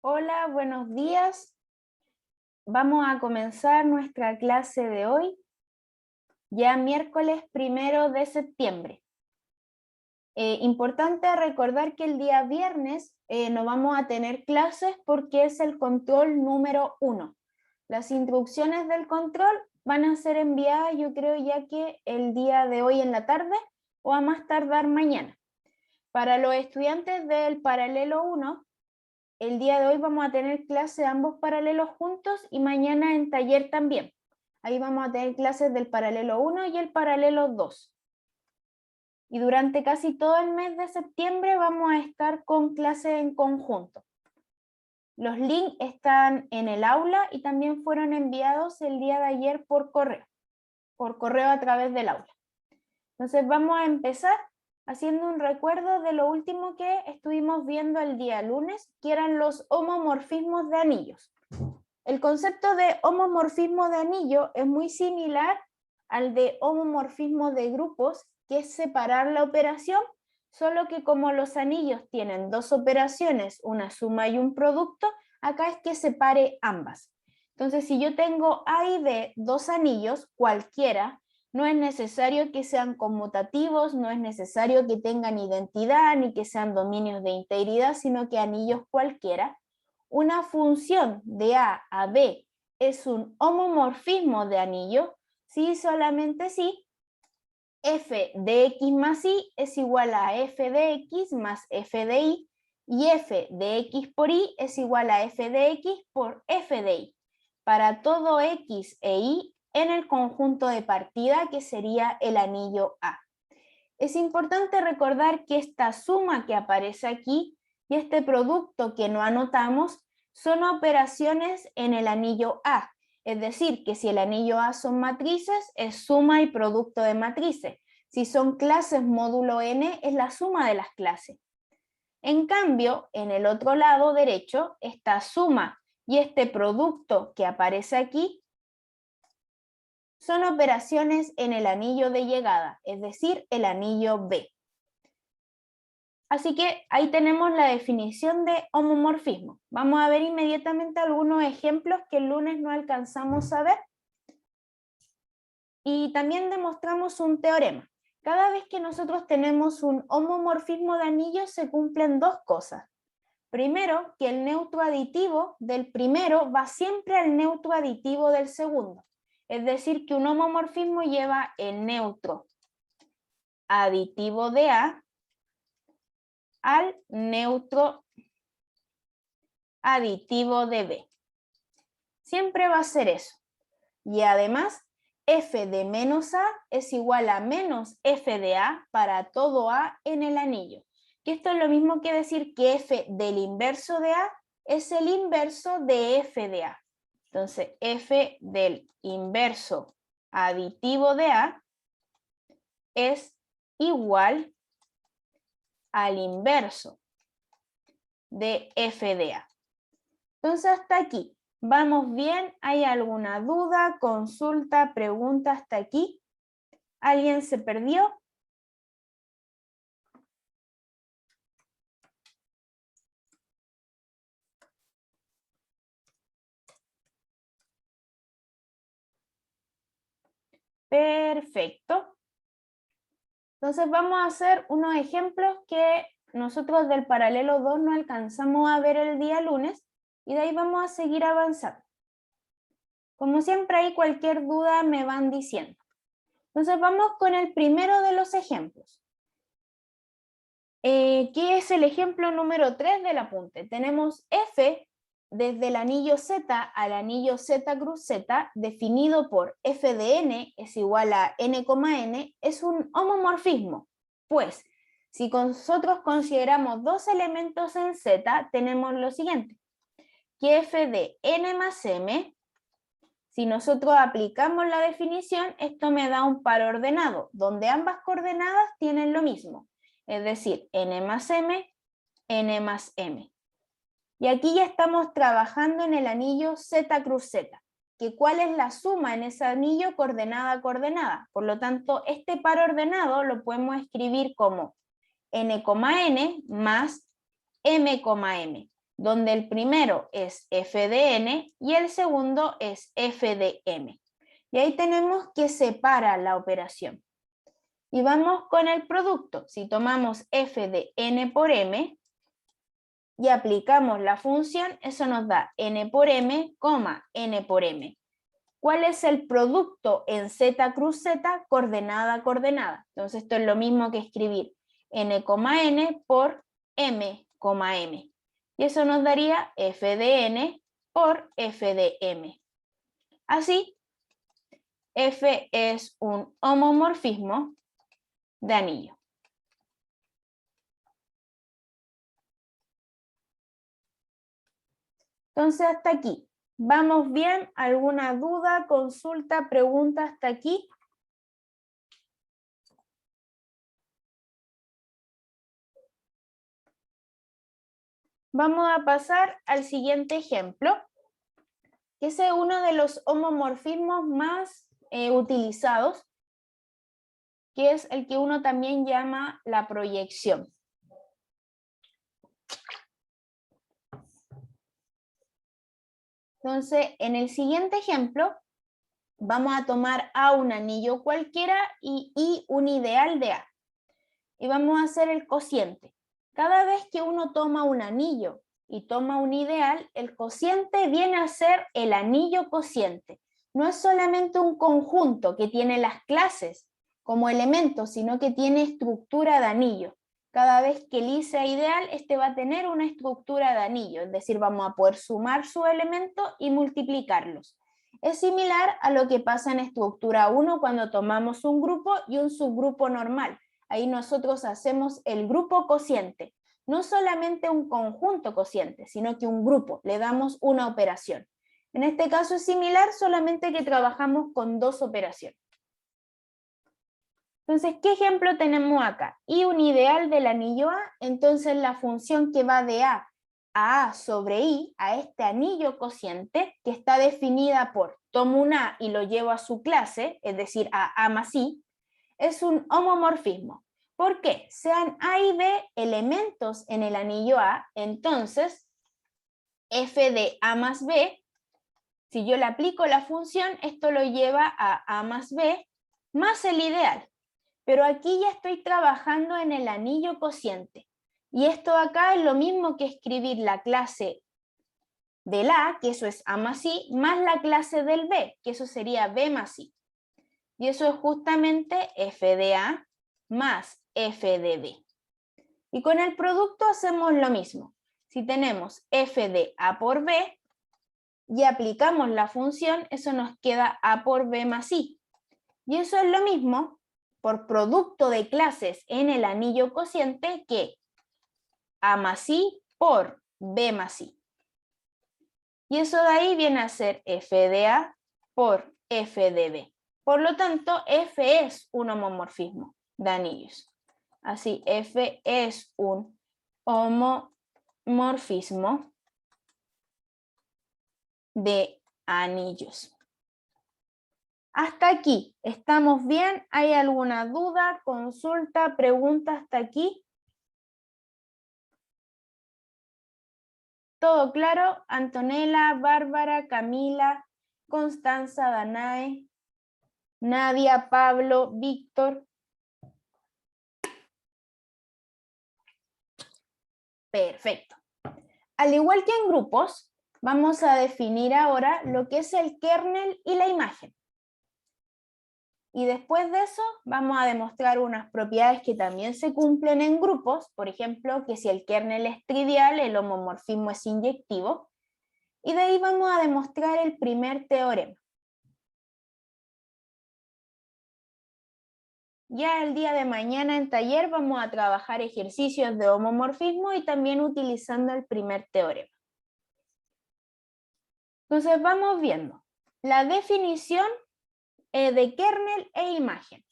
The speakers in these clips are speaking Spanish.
Hola, buenos días. Vamos a comenzar nuestra clase de hoy, ya miércoles 1 de septiembre. Importante recordar que el día viernes no vamos a tener clases porque es el control número 1. Las instrucciones del control van a ser enviadas, yo creo, ya que el día de hoy en la tarde o a más tardar mañana. Para los estudiantes del paralelo 1, el día de hoy vamos a tener clase de ambos paralelos juntos y mañana en taller también. Ahí vamos a tener clases del paralelo 1 y el paralelo 2. Y durante casi todo el mes de septiembre vamos a estar con clases en conjunto. Los links están en el aula y también fueron enviados el día de ayer por correo a través del aula. Entonces vamos a empezar haciendo un recuerdo de lo último que estuvimos viendo el día lunes, que eran los homomorfismos de anillos. El concepto de homomorfismo de anillo es muy similar al de homomorfismo de grupos, que es separar la operación, solo que como los anillos tienen dos operaciones, una suma y un producto, acá es que separe ambas. Entonces, si yo tengo A y B, dos anillos, cualquiera, no es necesario que sean conmutativos, no es necesario que tengan identidad, ni que sean dominios de integridad, sino que anillos cualquiera. Una función de A a B es un homomorfismo de anillo, si solamente si f de x más y es igual a f de x más f de y f de x por y es igual a f de x por f de y, para todo x e y en el conjunto de partida que sería el anillo A. Es importante recordar que esta suma que aparece aquí y este producto que no anotamos son operaciones en el anillo A. Es decir, que si el anillo A son matrices, es suma y producto de matrices. Si son clases módulo n, es la suma de las clases. En cambio, en el otro lado derecho, esta suma y este producto que aparece aquí son operaciones en el anillo de llegada, es decir, el anillo B. Así que ahí tenemos la definición de homomorfismo. Vamos a ver inmediatamente algunos ejemplos que el lunes no alcanzamos a ver. Y también demostramos un teorema. Cada vez que nosotros tenemos un homomorfismo de anillos se cumplen dos cosas. Primero, que el neutro aditivo del primero va siempre al neutro aditivo del segundo. Es decir, que un homomorfismo lleva el neutro aditivo de A al neutro aditivo de B. Siempre va a ser eso. Y además, f de menos A es igual a menos f de A para todo A en el anillo. Que esto es lo mismo que decir que f del inverso de A es el inverso de f de A. Entonces, f del inverso aditivo de A es igual al inverso de f de A. Entonces, hasta aquí. ¿Vamos bien? ¿Hay alguna duda, consulta, pregunta hasta aquí? ¿Alguien se perdió? Perfecto. Entonces vamos a hacer unos ejemplos que nosotros del paralelo 2 no alcanzamos a ver el día lunes y de ahí vamos a seguir avanzando. Como siempre, ahí cualquier duda me van diciendo. Entonces vamos con el primero de los ejemplos. ¿Qué es el ejemplo número 3 del apunte? Tenemos f desde el anillo Z al anillo Z cruz Z, definido por f de n es igual a n, es un homomorfismo. Pues, si nosotros consideramos dos elementos en Z, tenemos lo siguiente, que f de n más m, si nosotros aplicamos la definición, esto me da un par ordenado, donde ambas coordenadas tienen lo mismo, es decir, n más m, n más m. Y aquí ya estamos trabajando en el anillo Z cruz Z, que cuál es la suma en ese anillo coordenada a coordenada. Por lo tanto, este par ordenado lo podemos escribir como n, n más m, m. donde el primero es f de n y el segundo es f de m. Y ahí tenemos que separar la operación. Y vamos con el producto. Si tomamos f de n por m y aplicamos la función, eso nos da n por m, n por m. ¿Cuál es el producto en z cruz z? Coordenada a coordenada. Entonces esto es lo mismo que escribir n, n por m, m. Y eso nos daría f de n por f de m. Así, f es un homomorfismo de anillo. Entonces hasta aquí. ¿Vamos bien? ¿Alguna duda, consulta, pregunta hasta aquí? Vamos a pasar al siguiente ejemplo, que es uno de los homomorfismos más utilizados, que es el que uno también llama la proyección. Entonces, en el siguiente ejemplo, vamos a tomar A un anillo cualquiera y I un ideal de A. Y vamos a hacer el cociente. Cada vez que uno toma un anillo y toma un ideal, el cociente viene a ser el anillo cociente. No es solamente un conjunto que tiene las clases como elementos, sino que tiene estructura de anillo. Cada vez que el I sea ideal, este va a tener una estructura de anillo, es decir, vamos a poder sumar sus elementos y multiplicarlos. Es similar a lo que pasa en estructura 1 cuando tomamos un grupo y un subgrupo normal. Ahí nosotros hacemos el grupo cociente, no solamente un conjunto cociente, sino que un grupo, le damos una operación. En este caso es similar, solamente que trabajamos con dos operaciones. Entonces, ¿qué ejemplo tenemos acá? Y un ideal del anillo A, entonces la función que va de A a sobre I, a este anillo cociente, que está definida por tomo un A y lo llevo a su clase, es decir, a más I, es un homomorfismo. ¿Por qué? Sean A y B elementos en el anillo A, entonces f de A más B, si yo le aplico la función, esto lo lleva a más B más el ideal. Pero aquí ya estoy trabajando en el anillo cociente. Y esto acá es lo mismo que escribir la clase del A, que eso es A más I, más la clase del B, que eso sería B más I. Y eso es justamente f de A más f de B. Y con el producto hacemos lo mismo. Si tenemos f de A por B y aplicamos la función, eso nos queda A por B más I. Y eso es lo mismo por producto de clases en el anillo cociente que A más I por B más I. Y eso de ahí viene a ser f de A por f de B. Por lo tanto, f es un homomorfismo de anillos. Así, f es un homomorfismo de anillos. Hasta aquí, ¿estamos bien? ¿Hay alguna duda, consulta, pregunta hasta aquí? ¿Todo claro? Antonella, Bárbara, Camila, Constanza, Danae, Nadia, Pablo, Víctor. Perfecto. Al igual que en grupos, vamos a definir ahora lo que es el kernel y la imagen. Y después de eso vamos a demostrar unas propiedades que también se cumplen en grupos, por ejemplo, que si el kernel es trivial, el homomorfismo es inyectivo, y de ahí vamos a demostrar el primer teorema. Ya el día de mañana en taller vamos a trabajar ejercicios de homomorfismo y también utilizando el primer teorema. Entonces vamos viendo la definición de kernel e imagen.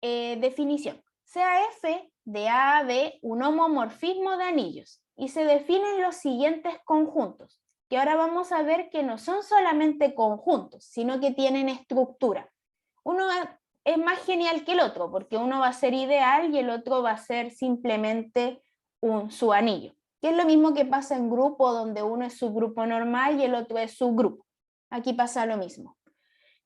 Definición. Sea f de A a B un homomorfismo de anillos y se definen los siguientes conjuntos, que ahora vamos a ver que no son solamente conjuntos, sino que tienen estructura. Uno es más genial que el otro, porque uno va a ser ideal y el otro va a ser simplemente su anillo. que es lo mismo que pasa en grupo, donde uno es subgrupo normal y el otro es subgrupo. Aquí pasa lo mismo.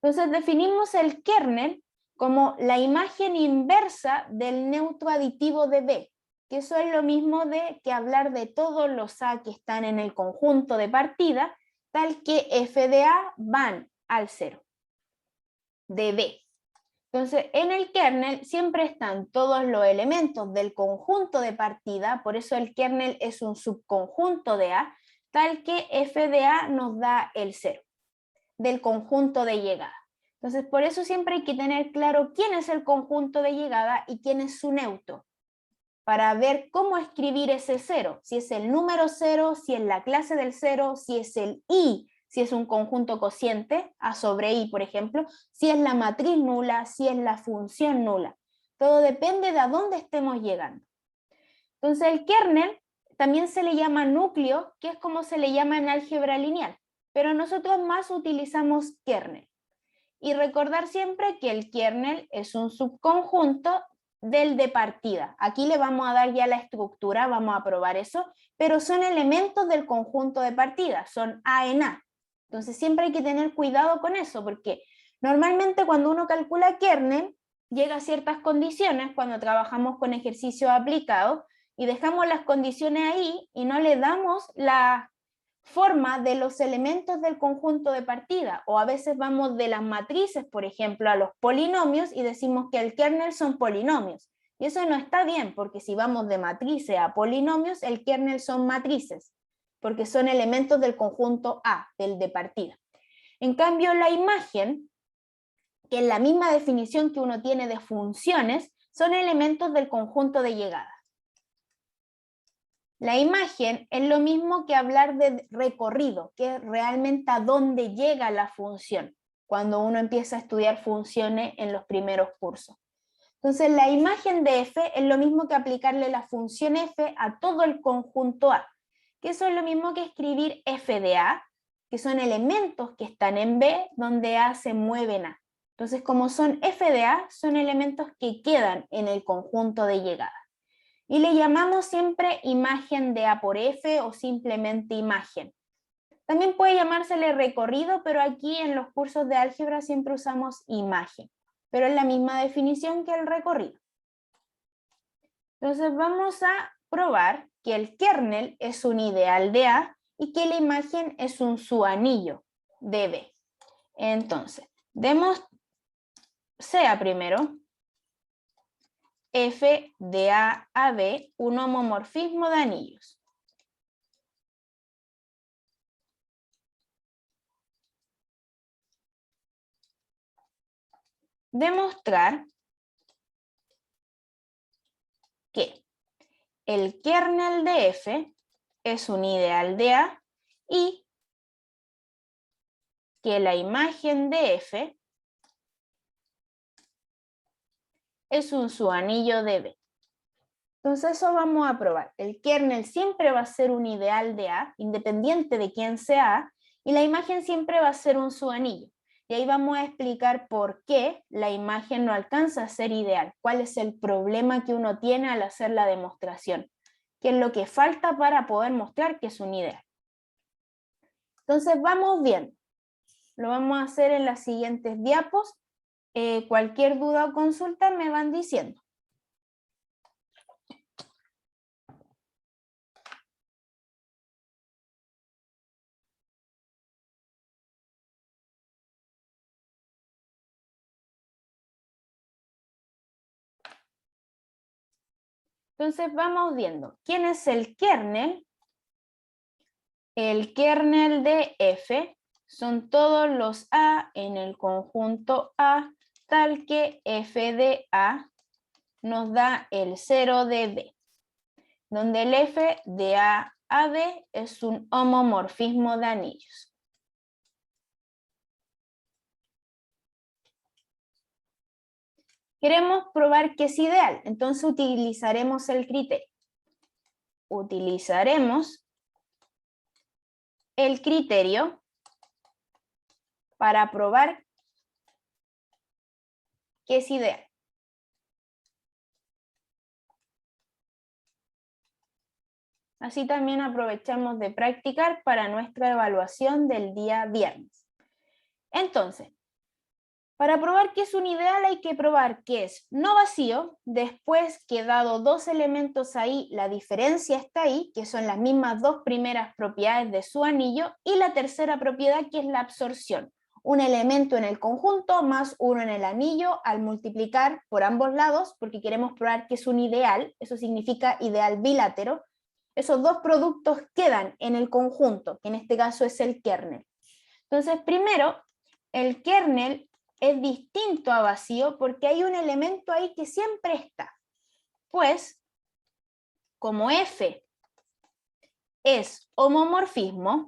Entonces definimos el kernel como la imagen inversa del neutro aditivo de B, que eso es lo mismo que hablar de todos los A que están en el conjunto de partida, tal que f de A van al 0 de B. Entonces, en el kernel siempre están todos los elementos del conjunto de partida, por eso el kernel es un subconjunto de A, tal que f de A nos da el 0 del conjunto de llegada. Entonces, por eso siempre hay que tener claro quién es el conjunto de llegada y quién es su neutro, para ver cómo escribir ese 0, si es el número 0, si es la clase del 0, si es el i, si es un conjunto cociente, a sobre i, por ejemplo, si es la matriz nula, si es la función nula. Todo depende de a dónde estemos llegando. Entonces, el kernel también se le llama núcleo, que es como se le llama en álgebra lineal, pero nosotros más utilizamos kernel. Y recordar siempre que el kernel es un subconjunto del de partida. Aquí le vamos a dar ya la estructura, vamos a probar eso, pero son elementos del conjunto de partida, son A en A. Entonces siempre hay que tener cuidado con eso, porque normalmente cuando uno calcula kernel, llega a ciertas condiciones cuando trabajamos con ejercicios aplicados y dejamos las condiciones ahí y no le damos la forma de los elementos del conjunto de partida, o a veces vamos de las matrices, por ejemplo, a los polinomios y decimos que el kernel son polinomios. Y eso no está bien, porque si vamos de matrices a polinomios, el kernel son matrices, porque son elementos del conjunto A, del de partida. En cambio, la imagen, que es la misma definición que uno tiene de funciones, son elementos del conjunto de llegada. La imagen es lo mismo que hablar de recorrido, que es realmente a dónde llega la función, cuando uno empieza a estudiar funciones en los primeros cursos. Entonces, la imagen de f es lo mismo que aplicarle la función f a todo el conjunto A, que eso es lo mismo que escribir f de A, que son elementos que están en B, donde A se mueve en A. Entonces, como son f de A, son elementos que quedan en el conjunto de llegada. Y le llamamos siempre imagen de A por F o simplemente imagen. También puede llamársele recorrido, pero aquí en los cursos de álgebra siempre usamos imagen, pero es la misma definición que el recorrido. Entonces vamos a probar que el kernel es un ideal de A y que la imagen es un subanillo de B. Entonces, demos sea primero F de A a B un homomorfismo de anillos. Demostrar que el kernel de F es un ideal de A y que la imagen de F es un subanillo de B. Entonces eso vamos a probar. El kernel siempre va a ser un ideal de A, independiente de quién sea A, y la imagen siempre va a ser un subanillo. Y ahí vamos a explicar por qué la imagen no alcanza a ser ideal, cuál es el problema que uno tiene al hacer la demostración, qué es lo que falta para poder mostrar que es un ideal. Entonces vamos viendo. Lo vamos a hacer en las siguientes diapos. Cualquier duda o consulta me van diciendo. Entonces vamos viendo. ¿Quién es el kernel? El kernel de F son todos los A en el conjunto A, tal que F de A nos da el 0 de B, donde el F de A a B es un homomorfismo de anillos. Queremos probar que es ideal, entonces utilizaremos el criterio. Utilizaremos el criterio para probar que es ideal. Así también aprovechamos de practicar para nuestra evaluación del día viernes. Entonces, para probar que es un ideal hay que probar que es no vacío, después que dado dos elementos ahí, la diferencia está ahí, que son las mismas dos primeras propiedades de su anillo, y la tercera propiedad que es la absorción. Un elemento en el conjunto más uno en el anillo al multiplicar por ambos lados, porque queremos probar que es un ideal, eso significa ideal bilátero. Esos dos productos quedan en el conjunto, que en este caso es el kernel. Entonces, primero, el kernel es distinto a vacío porque hay un elemento ahí que siempre está. Pues, como F es homomorfismo,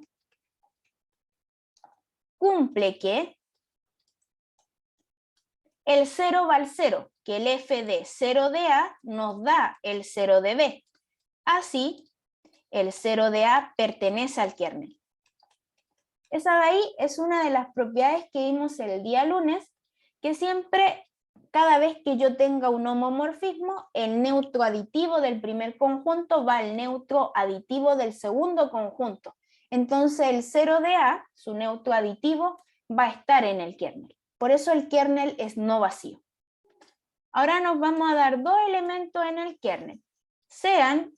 cumple que el 0 va al 0, que el F de 0 de A nos da el 0 de B. Así, el 0 de A pertenece al kernel. Esa de ahí es una de las propiedades que vimos el día lunes, que siempre, cada vez que yo tenga un homomorfismo, el neutro aditivo del primer conjunto va al neutro aditivo del segundo conjunto. Entonces el 0 de A, su neutro aditivo, va a estar en el kernel. Por eso el kernel es no vacío. Ahora nos vamos a dar dos elementos en el kernel. Sean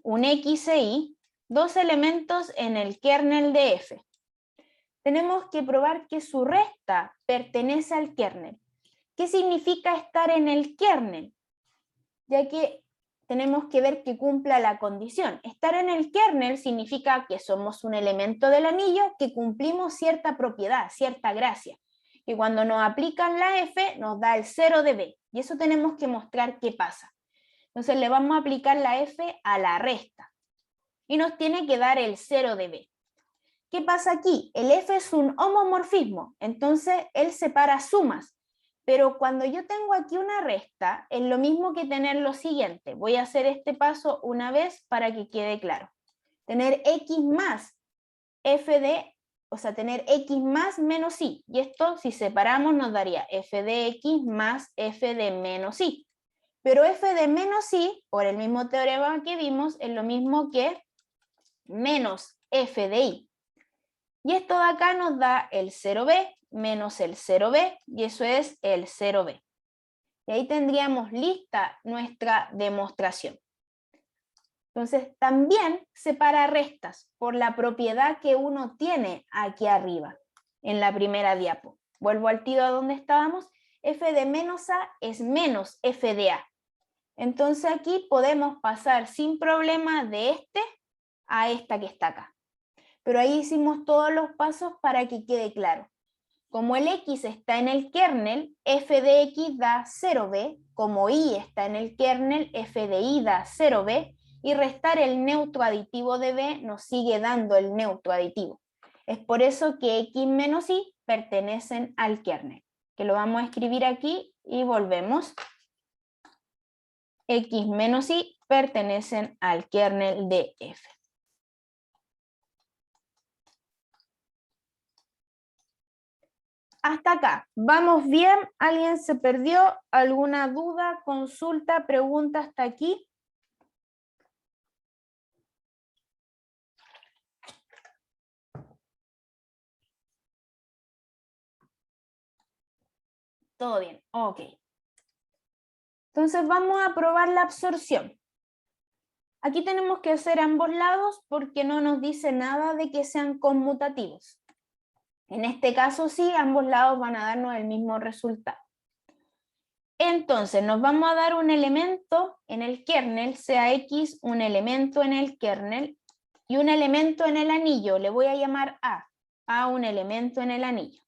un X e Y, dos elementos en el kernel de F. Tenemos que probar que su resta pertenece al kernel. ¿Qué significa estar en el kernel? Ya que tenemos que ver que cumpla la condición. Estar en el kernel significa que somos un elemento del anillo que cumplimos cierta propiedad, cierta gracia. Y cuando nos aplican la F nos da el 0 de B. Y eso tenemos que mostrar qué pasa. Entonces le vamos a aplicar la F a la resta. Y nos tiene que dar el 0 de B. ¿Qué pasa aquí? El F es un homomorfismo, entonces él separa sumas. Pero cuando yo tengo aquí una resta, es lo mismo que tener lo siguiente. Voy a hacer este paso una vez para que quede claro. Tener X más F de, o sea, tener X más menos Y. Y esto, si separamos, nos daría F de X más F de menos Y. Pero F de menos Y, por el mismo teorema que vimos, es lo mismo que menos F de Y. Y esto de acá nos da el 0b menos el 0b, y eso es el 0b. Y ahí tendríamos lista nuestra demostración. Entonces, también separa restas por la propiedad que uno tiene aquí arriba, en la primera diapo. Vuelvo al tiro a donde estábamos. F de menos A es menos F de A. Entonces aquí podemos pasar sin problema de este a esta que está acá. Pero ahí hicimos todos los pasos para que quede claro. Como el X está en el kernel, F de X da 0b, como Y está en el kernel, F de Y da 0b, y restar el neutro aditivo de B nos sigue dando el neutro aditivo. Es por eso que X menos Y pertenecen al kernel, que lo vamos a escribir aquí y volvemos. X menos Y pertenecen al kernel de F. Hasta acá, ¿vamos bien? ¿Alguien se perdió? ¿Alguna duda, consulta, pregunta hasta aquí? Todo bien, ok. Entonces vamos a probar la absorción. Aquí tenemos que hacer ambos lados porque no nos dice nada de que sean conmutativos. En este caso sí, ambos lados van a darnos el mismo resultado. Entonces nos vamos a dar un elemento en el kernel, sea X un elemento en el kernel y un elemento en el anillo, le voy a llamar A un elemento en el anillo.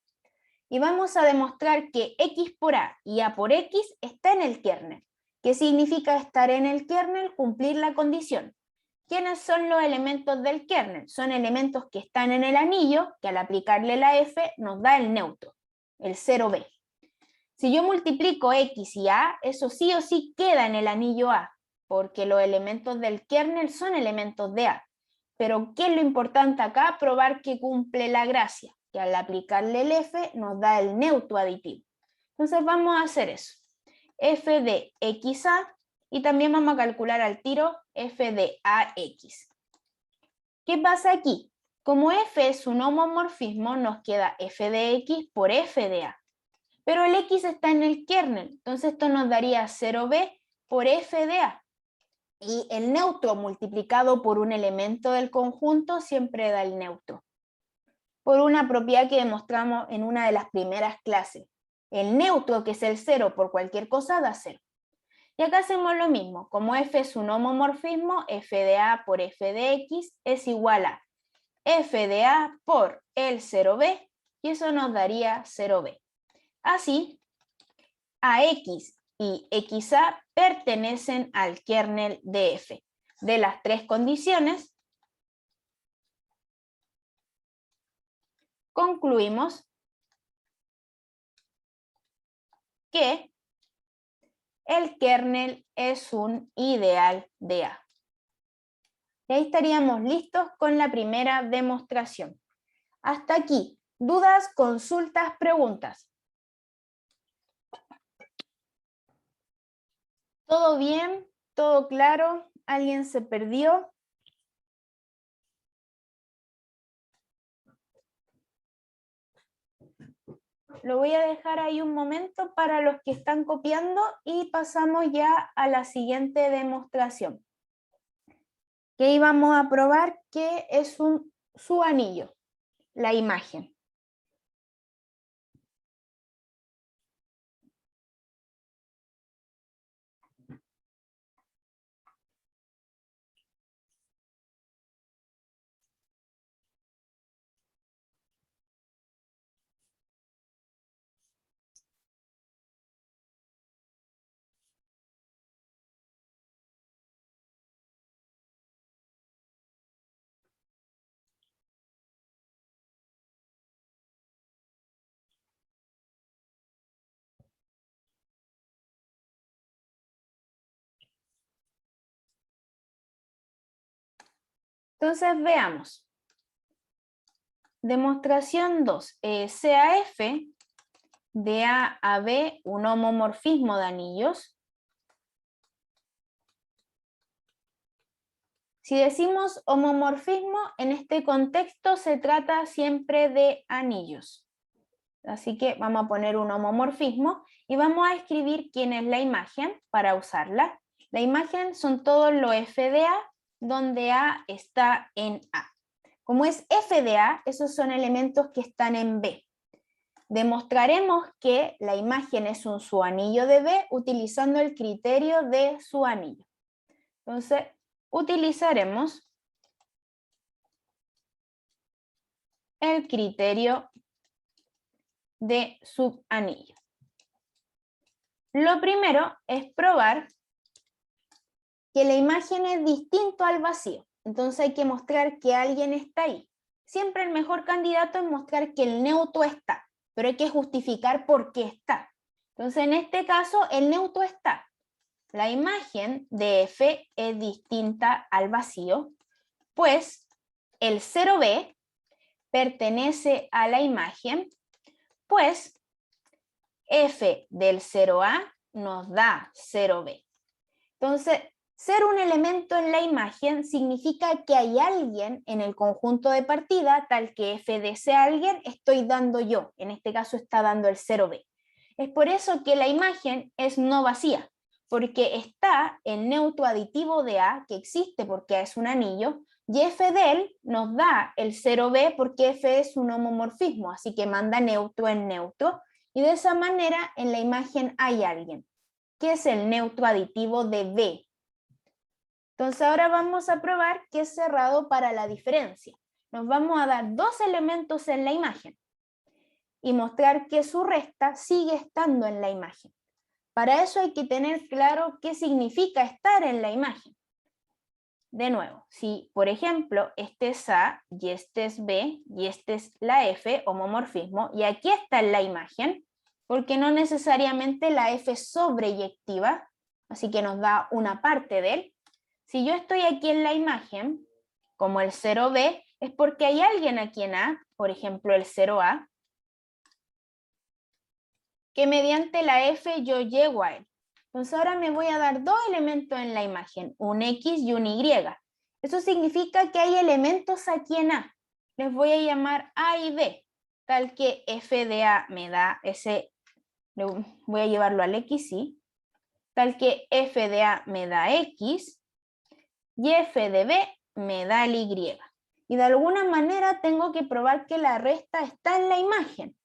Y vamos a demostrar que X por A y A por X está en el kernel. ¿Qué significa estar en el kernel? Cumplir la condición. ¿Quiénes son los elementos del kernel? Son elementos que están en el anillo, que al aplicarle la F nos da el neutro, el 0b. Si yo multiplico X y A, eso sí o sí queda en el anillo A, porque los elementos del kernel son elementos de A. Pero ¿qué es lo importante acá? Probar que cumple la gracia, que al aplicarle el F nos da el neutro aditivo. Entonces vamos a hacer eso. F de XA Y también vamos a calcular al tiro f de ax. ¿Qué pasa aquí? Como f es un homomorfismo, nos queda f de x por f de a. Pero el x está en el kernel, entonces esto nos daría 0b por f de a. Y el neutro multiplicado por un elemento del conjunto siempre da el neutro. Por una propiedad que demostramos en una de las primeras clases. El neutro, que es el 0 por cualquier cosa, da 0. Y acá hacemos lo mismo. Como f es un homomorfismo, f de a por f de x es igual a f de a por el 0b, y eso nos daría 0b. Así, ax y xa pertenecen al kernel de f. De las tres condiciones, concluimos que el kernel es un ideal de A. Y ahí estaríamos listos con la primera demostración. Hasta aquí. ¿Dudas, consultas, preguntas? ¿Todo bien? ¿Todo claro? ¿Alguien se perdió? Lo voy a dejar ahí un momento para los que están copiando y pasamos ya a la siguiente demostración. Que ahí vamos a probar que es su anillo, la imagen. Entonces veamos. Demostración 2. CAF de A a B, un homomorfismo de anillos. Si decimos homomorfismo, en este contexto se trata siempre de anillos. Así que vamos a poner un homomorfismo y vamos a escribir quién es la imagen para usarla. La imagen son todos los f de A, donde A está en A. Como es f de A, esos son elementos que están en B. Demostraremos que la imagen es un subanillo de B utilizando el criterio de subanillo. Entonces, utilizaremos el criterio de subanillo. Lo primero es probar que la imagen es distinto al vacío. Entonces hay que mostrar que alguien está ahí. Siempre el mejor candidato es mostrar que el neutro está, pero hay que justificar por qué está. Entonces en este caso el neutro está. La imagen de F es distinta al vacío, pues el 0B pertenece a la imagen, pues F del 0A nos da 0B. Entonces, ser un elemento en la imagen significa que hay alguien en el conjunto de partida, tal que F de ese alguien estoy dando yo, en este caso está dando el 0B. Es por eso que la imagen es no vacía, porque está el neutro aditivo de A, que existe porque A es un anillo, y F de él nos da el 0B porque F es un homomorfismo, así que manda neutro en neutro, y de esa manera en la imagen hay alguien, que es el neutro aditivo de B. Entonces ahora vamos a probar que es cerrado para la diferencia. Nos vamos a dar dos elementos en la imagen y mostrar que su resta sigue estando en la imagen. Para eso hay que tener claro qué significa estar en la imagen. De nuevo, si por ejemplo este es A y este es B y este es la F, homomorfismo, y aquí está en la imagen, porque no necesariamente la F es sobreyectiva, así que nos da una parte de él. Si yo estoy aquí en la imagen, como el 0B, es porque hay alguien aquí en A, por ejemplo el 0A, que mediante la F yo llego a él. Entonces ahora me voy a dar dos elementos en la imagen, un X y un Y. Eso significa que hay elementos aquí en A. Les voy a llamar A y B, tal que f de A me da ese, voy a llevarlo al X, ¿sí? Tal que f de A me da X y f de B me da el Y. Y de alguna manera tengo que probar que la resta está en la imagen.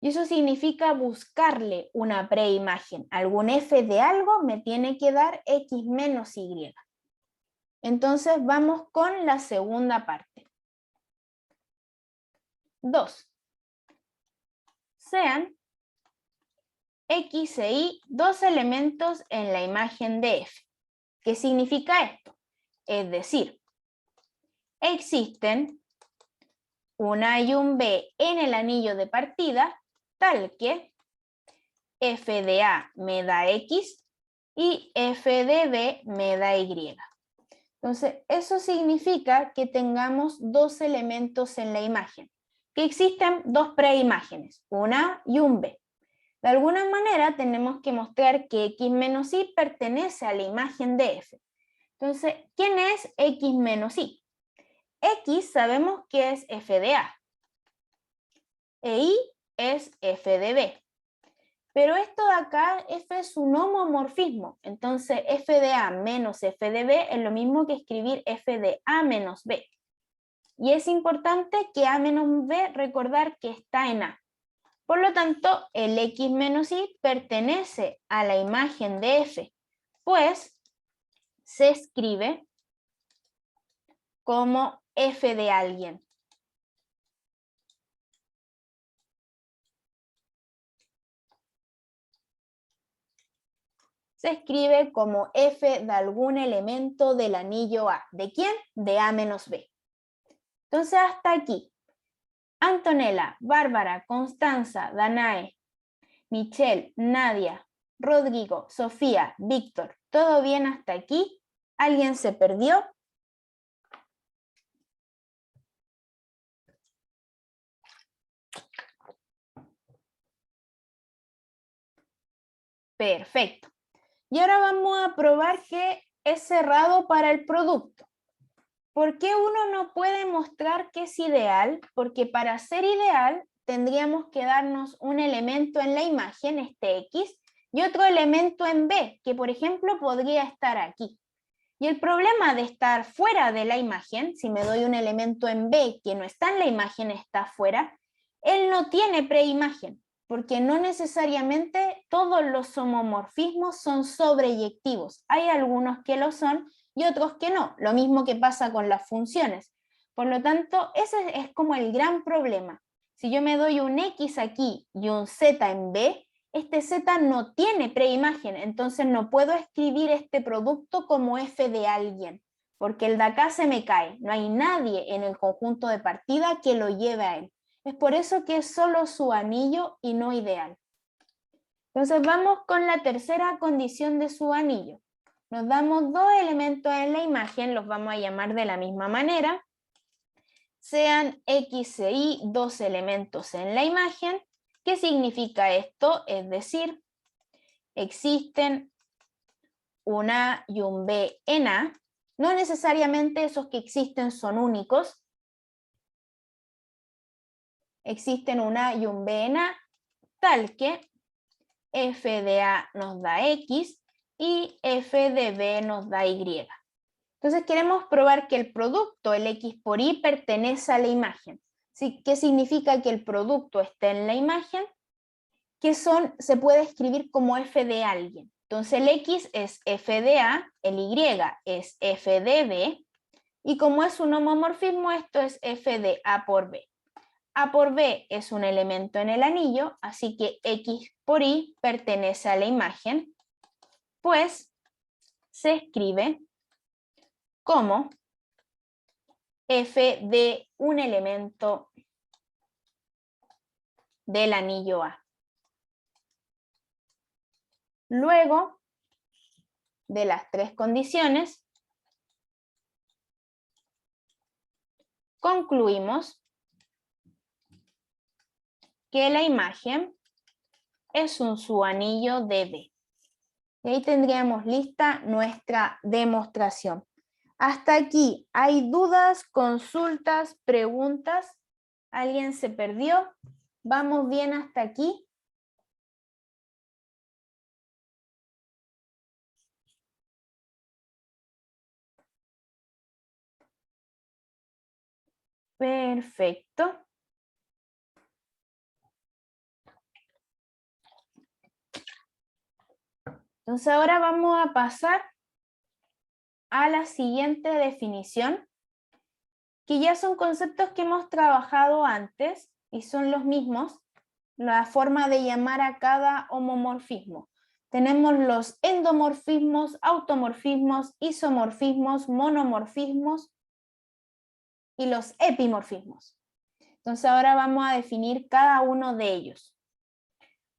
Y eso significa buscarle una preimagen. Algún f de algo me tiene que dar X menos Y. Entonces vamos con la segunda parte. 2. Sean X e Y dos elementos en la imagen de F. ¿Qué significa esto? Es decir, existen un A y un B en el anillo de partida, tal que f de A me da X y f de B me da Y. Entonces, eso significa que tengamos dos elementos en la imagen, que existen dos preimágenes, un A y un B. De alguna manera tenemos que mostrar que X menos Y pertenece a la imagen de F. Entonces, ¿quién es X menos Y? X sabemos que es f de A e Y es f de B. Pero esto de acá, f es un homomorfismo. Entonces, f de A menos f de B es lo mismo que escribir f de A menos B. Y es importante que A menos B recordar que está en A. Por lo tanto, el X menos Y pertenece a la imagen de F, pues se escribe como f de alguien. Se escribe como f de algún elemento del anillo A. ¿De quién? De A menos B. Entonces, hasta aquí. Antonella, Bárbara, Constanza, Danae, Michelle, Nadia, Rodrigo, Sofía, Víctor, ¿todo bien hasta aquí? ¿Alguien se perdió? Perfecto. Y ahora vamos a probar que es cerrado para el producto. ¿Por qué uno no puede mostrar que es ideal? Porque para ser ideal tendríamos que darnos un elemento en la imagen, este X, y otro elemento en B, que por ejemplo podría estar aquí. Y el problema de estar fuera de la imagen, si me doy un elemento en B que no está en la imagen, está fuera, él no tiene preimagen, porque no necesariamente todos los homomorfismos son sobreyectivos. Hay algunos que lo son y otros que no, lo mismo que pasa con las funciones. Por lo tanto, ese es como el gran problema. Si yo me doy un X aquí y un Z en B, este Z no tiene preimagen, entonces no puedo escribir este producto como f de alguien, porque el de acá se me cae, no hay nadie en el conjunto de partida que lo lleve a él. Es por eso que es solo su anillo y no ideal. Entonces vamos con la tercera condición de su anillo. Nos damos dos elementos en la imagen, los vamos a llamar de la misma manera, sean X e Y dos elementos en la imagen. ¿Qué significa esto? Es decir, existen un A y un B en A. No necesariamente esos que existen son únicos. Existen un A y un B en A, tal que f de A nos da X y f de B nos da Y. Entonces queremos probar que el producto, el X por Y, pertenece a la imagen. ¿Sí? ¿Qué significa que el producto esté en la imagen? Que se puede escribir como f de alguien. Entonces el X es f de A, el Y es f de B, y como es un homomorfismo, esto es f de A por B. A por B es un elemento en el anillo, así que X por Y pertenece a la imagen, pues se escribe como f de un elemento del anillo A. Luego de las tres condiciones, concluimos que la imagen es un subanillo de B. Y ahí tendríamos lista nuestra demostración. Hasta aquí, ¿hay dudas, consultas, preguntas? ¿Alguien se perdió? ¿Vamos bien hasta aquí? Perfecto. Entonces ahora vamos a pasar a la siguiente definición, que ya son conceptos que hemos trabajado antes y son los mismos, la forma de llamar a cada homomorfismo. Tenemos los endomorfismos, automorfismos, isomorfismos, monomorfismos y los epimorfismos. Entonces ahora vamos a definir cada uno de ellos.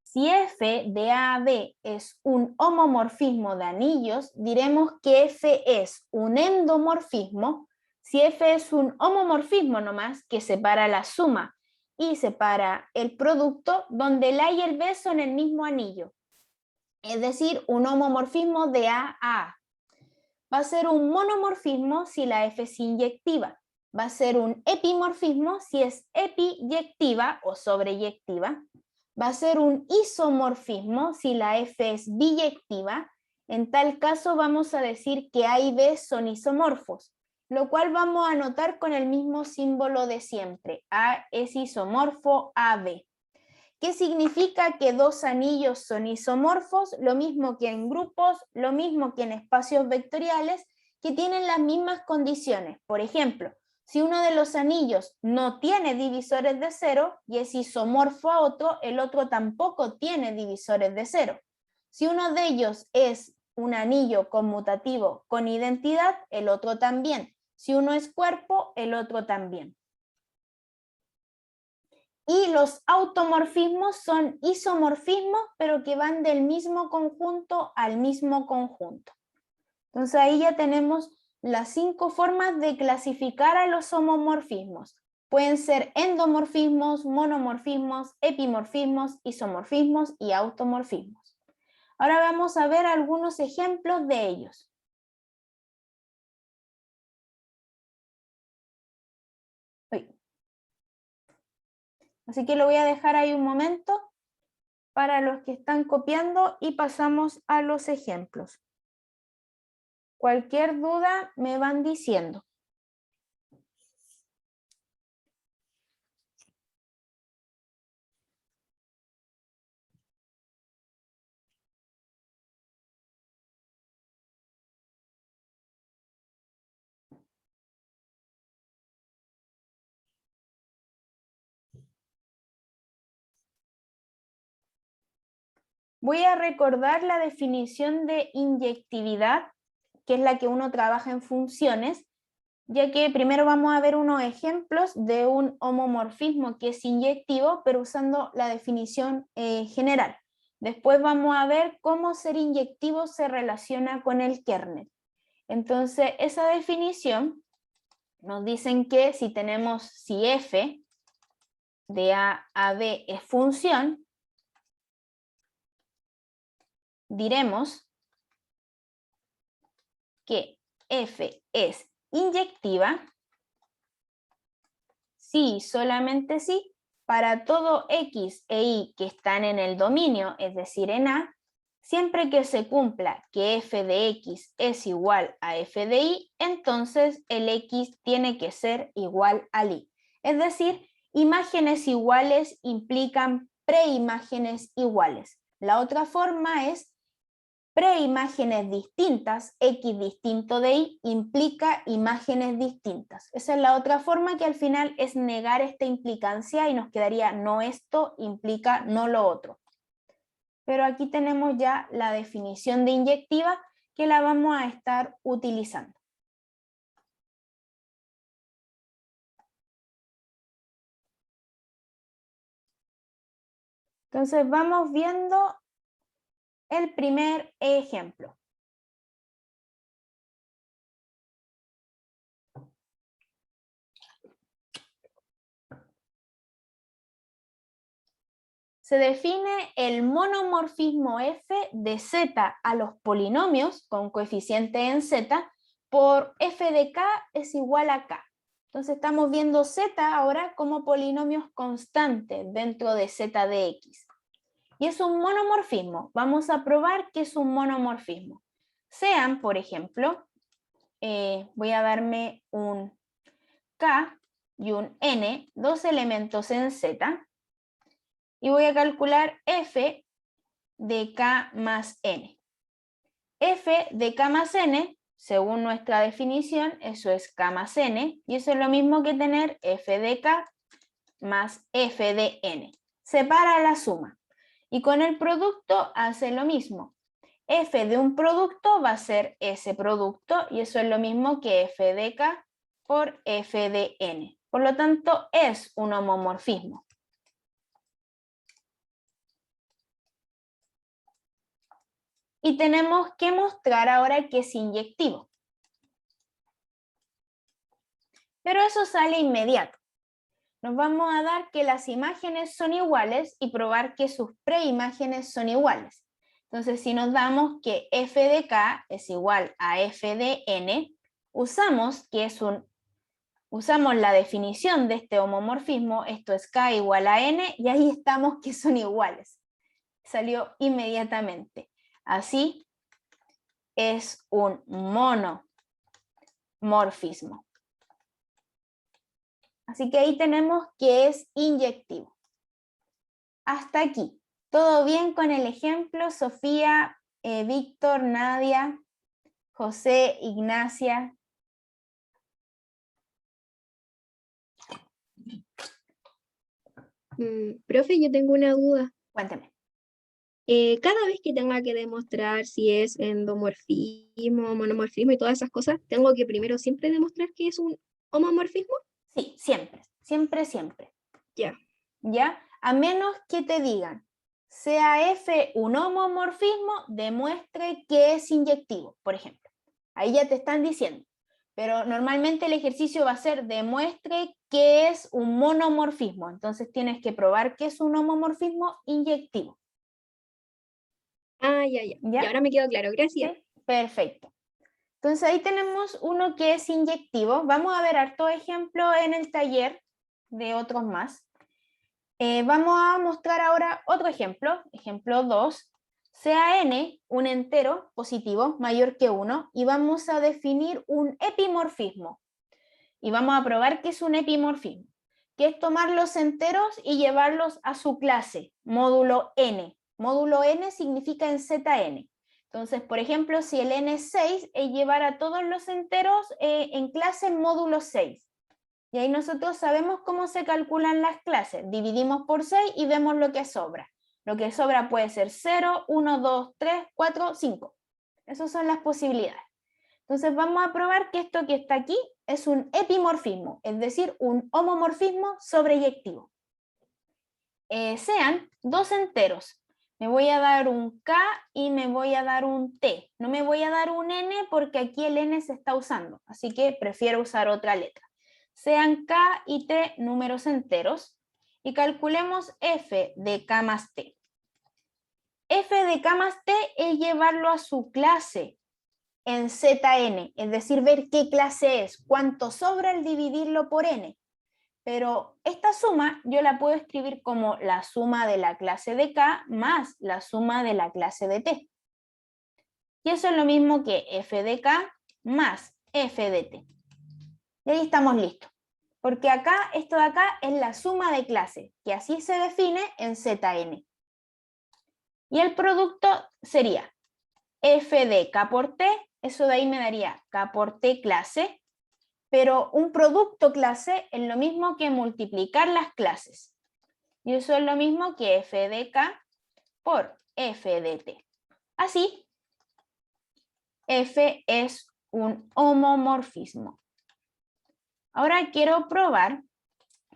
Si F de A a B es un homomorfismo de anillos, diremos que F es un endomorfismo. Si F es un homomorfismo nomás, que separa la suma y separa el producto, donde el A y el B son el mismo anillo. Es decir, un homomorfismo de A a A. Va a ser un monomorfismo si la F es inyectiva. Va a ser un epimorfismo si es epiyectiva o sobreyectiva. Va a ser un isomorfismo si la F es biyectiva. En tal caso vamos a decir que A y B son isomorfos, lo cual vamos a anotar con el mismo símbolo de siempre. A es isomorfo a B. ¿Qué significa que dos anillos son isomorfos? Lo mismo que en grupos, lo mismo que en espacios vectoriales, que tienen las mismas condiciones. Por ejemplo, si uno de los anillos no tiene divisores de cero y es isomorfo a otro, el otro tampoco tiene divisores de cero. Si uno de ellos es un anillo conmutativo con identidad, el otro también. Si uno es cuerpo, el otro también. Y los automorfismos son isomorfismos, pero que van del mismo conjunto al mismo conjunto. Entonces ahí ya tenemos las 5 formas de clasificar a los homomorfismos. Pueden ser endomorfismos, monomorfismos, epimorfismos, isomorfismos y automorfismos. Ahora vamos a ver algunos ejemplos de ellos. Así que lo voy a dejar ahí un momento para los que están copiando y pasamos a los ejemplos. Cualquier duda me van diciendo. Voy a recordar la definición de inyectividad, que es la que uno trabaja en funciones, ya que primero vamos a ver unos ejemplos de un homomorfismo que es inyectivo, pero usando la definición general. Después vamos a ver cómo ser inyectivo se relaciona con el kernel. Entonces, esa definición nos dicen que si tenemos, si f de A a B es función, diremos que f es inyectiva si, solamente si, para todo x e y que están en el dominio, es decir, en A, siempre que se cumpla que f de x es igual a f de y, entonces el x tiene que ser igual al y. Es decir, imágenes iguales implican preimágenes iguales. La otra forma es preimágenes distintas, x distinto de y, implica imágenes distintas. Esa es la otra forma, que al final es negar esta implicancia y nos quedaría no esto implica no lo otro. Pero aquí tenemos ya la definición de inyectiva que la vamos a estar utilizando. Entonces vamos viendo el primer ejemplo. Se define el monomorfismo f de z a los polinomios con coeficiente en z por f de k es igual a k. Entonces estamos viendo z ahora como polinomios constantes dentro de z de x. Y es un monomorfismo. Vamos a probar que es un monomorfismo. Sean, por ejemplo, voy a darme un k y un n, dos elementos en z, y voy a calcular f de k más n. F de k más n, según nuestra definición, eso es k más n, y eso es lo mismo que tener f de k más f de n. Separa la suma. Y con el producto hace lo mismo. F de un producto va a ser ese producto, y eso es lo mismo que f de k por f de n. Por lo tanto, es un homomorfismo. Y tenemos que mostrar ahora que es inyectivo. Pero eso sale inmediato. Nos vamos a dar que las imágenes son iguales y probar que sus preimágenes son iguales. Entonces, si nos damos que f de k es igual a f de n, usamos la definición de este homomorfismo, esto es k igual a n, y ahí estamos que son iguales. Salió inmediatamente. Así es un monomorfismo. Así que ahí tenemos que es inyectivo. Hasta aquí. ¿Todo bien con el ejemplo? Sofía, Víctor, Nadia, José, Ignacia. Profe, yo tengo una duda. Cuéntame. Cada vez que tenga que demostrar si es endomorfismo, monomorfismo y todas esas cosas, ¿tengo que primero siempre demostrar que es un homomorfismo? Sí, siempre, siempre, siempre. Ya. ¿Ya? A menos que te digan, sea F un homomorfismo, demuestre que es inyectivo, por ejemplo. Ahí ya te están diciendo. Pero normalmente el ejercicio va a ser demuestre que es un monomorfismo. Entonces tienes que probar que es un homomorfismo inyectivo. Ya. ¿Ya? Y ahora me quedó claro, gracias. ¿Sí? Perfecto. Entonces ahí tenemos uno que es inyectivo. Vamos a ver harto ejemplo en el taller de otros más. Vamos a mostrar ahora otro ejemplo, ejemplo 2. Sea n un entero positivo mayor que 1 y vamos a definir un epimorfismo. Y vamos a probar que es un epimorfismo, que es tomar los enteros y llevarlos a su clase, módulo n. Módulo n significa en Zn. Entonces, por ejemplo, si el n es 6, es llevar a todos los enteros en clase módulo 6. Y ahí nosotros sabemos cómo se calculan las clases. Dividimos por 6 y vemos lo que sobra. Lo que sobra puede ser 0, 1, 2, 3, 4, 5. Esas son las posibilidades. Entonces vamos a probar que esto que está aquí es un epimorfismo, es decir, un homomorfismo sobreyectivo. Sean dos enteros. Me voy a dar un K y me voy a dar un T. No me voy a dar un N porque aquí el N se está usando, así que prefiero usar otra letra. Sean K y T números enteros y calculemos F de K más T. F de K más T es llevarlo a su clase en Zn, es decir, ver qué clase es, cuánto sobra al dividirlo por n. Pero esta suma yo la puedo escribir como la suma de la clase de K más la suma de la clase de T. Y eso es lo mismo que f de K más f de T. Y ahí estamos listos. Porque acá, esto de acá es la suma de clase, que así se define en Zn. Y el producto sería f de K por T, eso de ahí me daría K por T clase, pero un producto clase es lo mismo que multiplicar las clases. Y eso es lo mismo que f de K por f de T. Así, f es un homomorfismo. Ahora quiero probar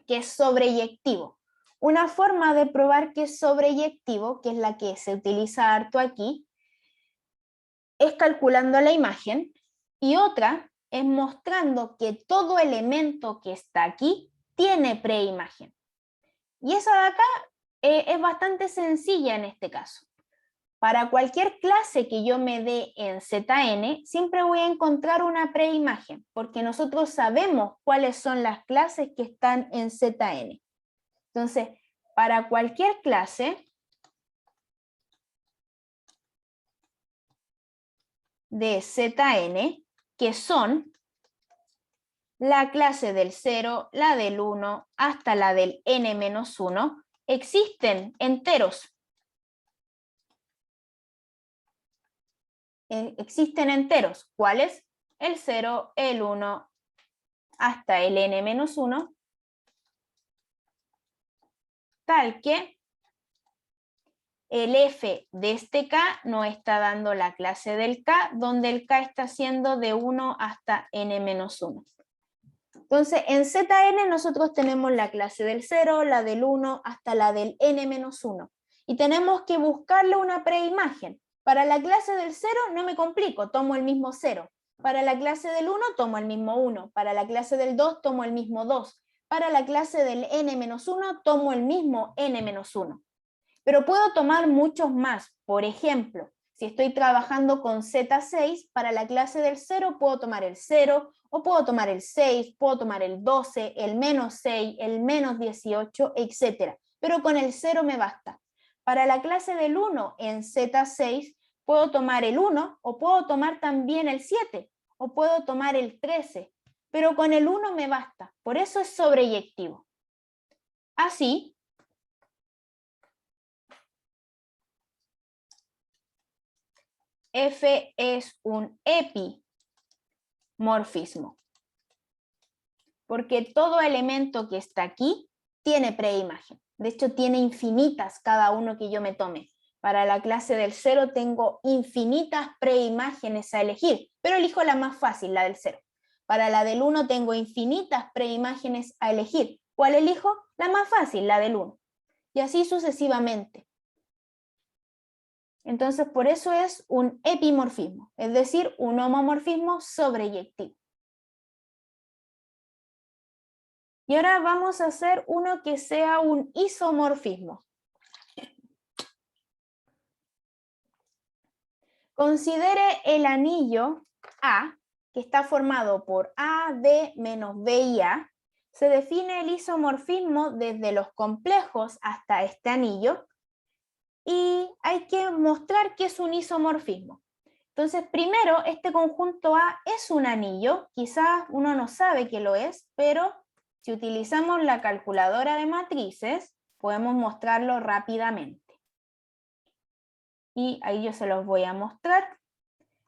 que es sobreyectivo. Una forma de probar que es sobreyectivo, que es la que se utiliza harto aquí, es calculando la imagen, y otra es mostrando que todo elemento que está aquí tiene preimagen. Y esa de acá es bastante sencilla en este caso. Para cualquier clase que yo me dé en ZN, siempre voy a encontrar una preimagen, porque nosotros sabemos cuáles son las clases que están en ZN. Entonces, para cualquier clase de ZN, que son la clase del 0, la del 1, hasta la del n-1, existen enteros. Existen enteros. ¿Cuáles? El 0, el 1, hasta el n-1, tal que el f de este k no está dando la clase del k, donde el k está siendo de 1 hasta n-1. Entonces, en Zn nosotros tenemos la clase del 0, la del 1, hasta la del n-1. Y tenemos que buscarle una preimagen. Para la clase del 0 no me complico, tomo el mismo 0. Para la clase del 1 tomo el mismo 1. Para la clase del 2 tomo el mismo 2. Para la clase del n-1 tomo el mismo n-1. Pero puedo tomar muchos más. Por ejemplo, si estoy trabajando con Z6, para la clase del 0 puedo tomar el 0, o puedo tomar el 6, puedo tomar el 12, el menos 6, el menos 18, etc. Pero con el 0 me basta. Para la clase del 1 en Z6, puedo tomar el 1, o puedo tomar también el 7, o puedo tomar el 13, pero con el 1 me basta. Por eso es sobreyectivo. Así, F es un epimorfismo, porque todo elemento que está aquí tiene preimagen. De hecho, tiene infinitas cada uno que yo me tome. Para la clase del 0 tengo infinitas preimágenes a elegir, pero elijo la más fácil, la del 0. Para la del 1 tengo infinitas preimágenes a elegir. ¿Cuál elijo? La más fácil, la del 1. Y así sucesivamente. Entonces, por eso es un epimorfismo, es decir, un homomorfismo sobreyectivo. Y ahora vamos a hacer uno que sea un isomorfismo. Considere el anillo A, que está formado por A, B, menos B y A. Se define el isomorfismo desde los complejos hasta este anillo, y hay que mostrar que es un isomorfismo. Entonces, primero, este conjunto A es un anillo, quizás uno no sabe que lo es, pero si utilizamos la calculadora de matrices, podemos mostrarlo rápidamente. Y ahí yo se los voy a mostrar.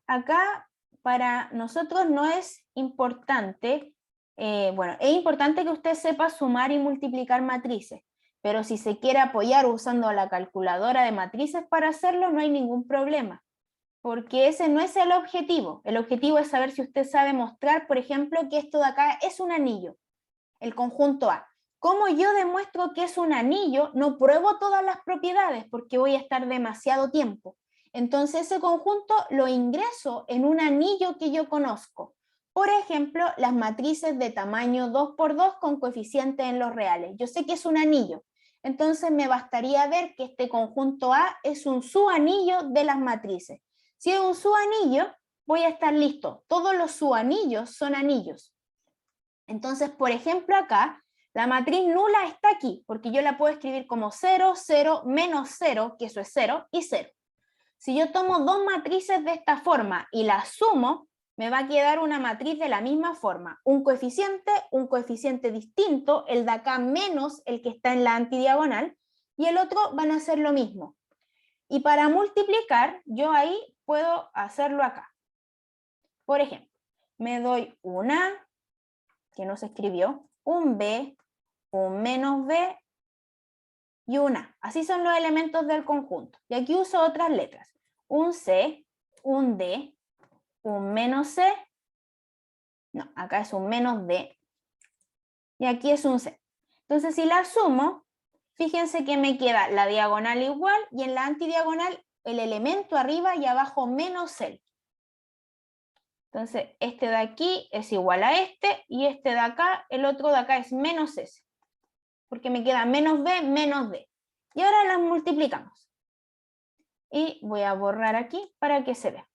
Acá, para nosotros no es importante, bueno, es importante que usted sepa sumar y multiplicar matrices, pero si se quiere apoyar usando la calculadora de matrices para hacerlo, no hay ningún problema, porque ese no es el objetivo. El objetivo es saber si usted sabe mostrar, por ejemplo, que esto de acá es un anillo, el conjunto A. ¿Cómo yo demuestro que es un anillo? No pruebo todas las propiedades porque voy a estar demasiado tiempo. Entonces ese conjunto lo ingreso en un anillo que yo conozco. Por ejemplo, las matrices de tamaño 2×2 con coeficiente en los reales. Yo sé que es un anillo. Entonces me bastaría ver que este conjunto A es un subanillo de las matrices. Si es un subanillo, voy a estar listo. Todos los subanillos son anillos. Entonces, por ejemplo, acá, la matriz nula está aquí, porque yo la puedo escribir como 0, 0, menos 0, que eso es 0, y 0. Si yo tomo dos matrices de esta forma y las sumo, me va a quedar una matriz de la misma forma. Un coeficiente distinto, el de acá menos el que está en la antidiagonal, y el otro van a ser lo mismo. Y para multiplicar, yo ahí puedo hacerlo acá. Por ejemplo, me doy una, que no se escribió, un B, un menos B y un A. Así son los elementos del conjunto. Y aquí uso otras letras. Un C, un D, un menos C, no, acá es un menos D, y aquí es un C. Entonces, si la sumo, fíjense que me queda la diagonal igual, y en la antidiagonal el elemento arriba y abajo menos él. Entonces, este de aquí es igual a este, y este de acá, el otro de acá es menos S, porque me queda menos B, menos D. Y ahora las multiplicamos. Y voy a borrar aquí para que se vea.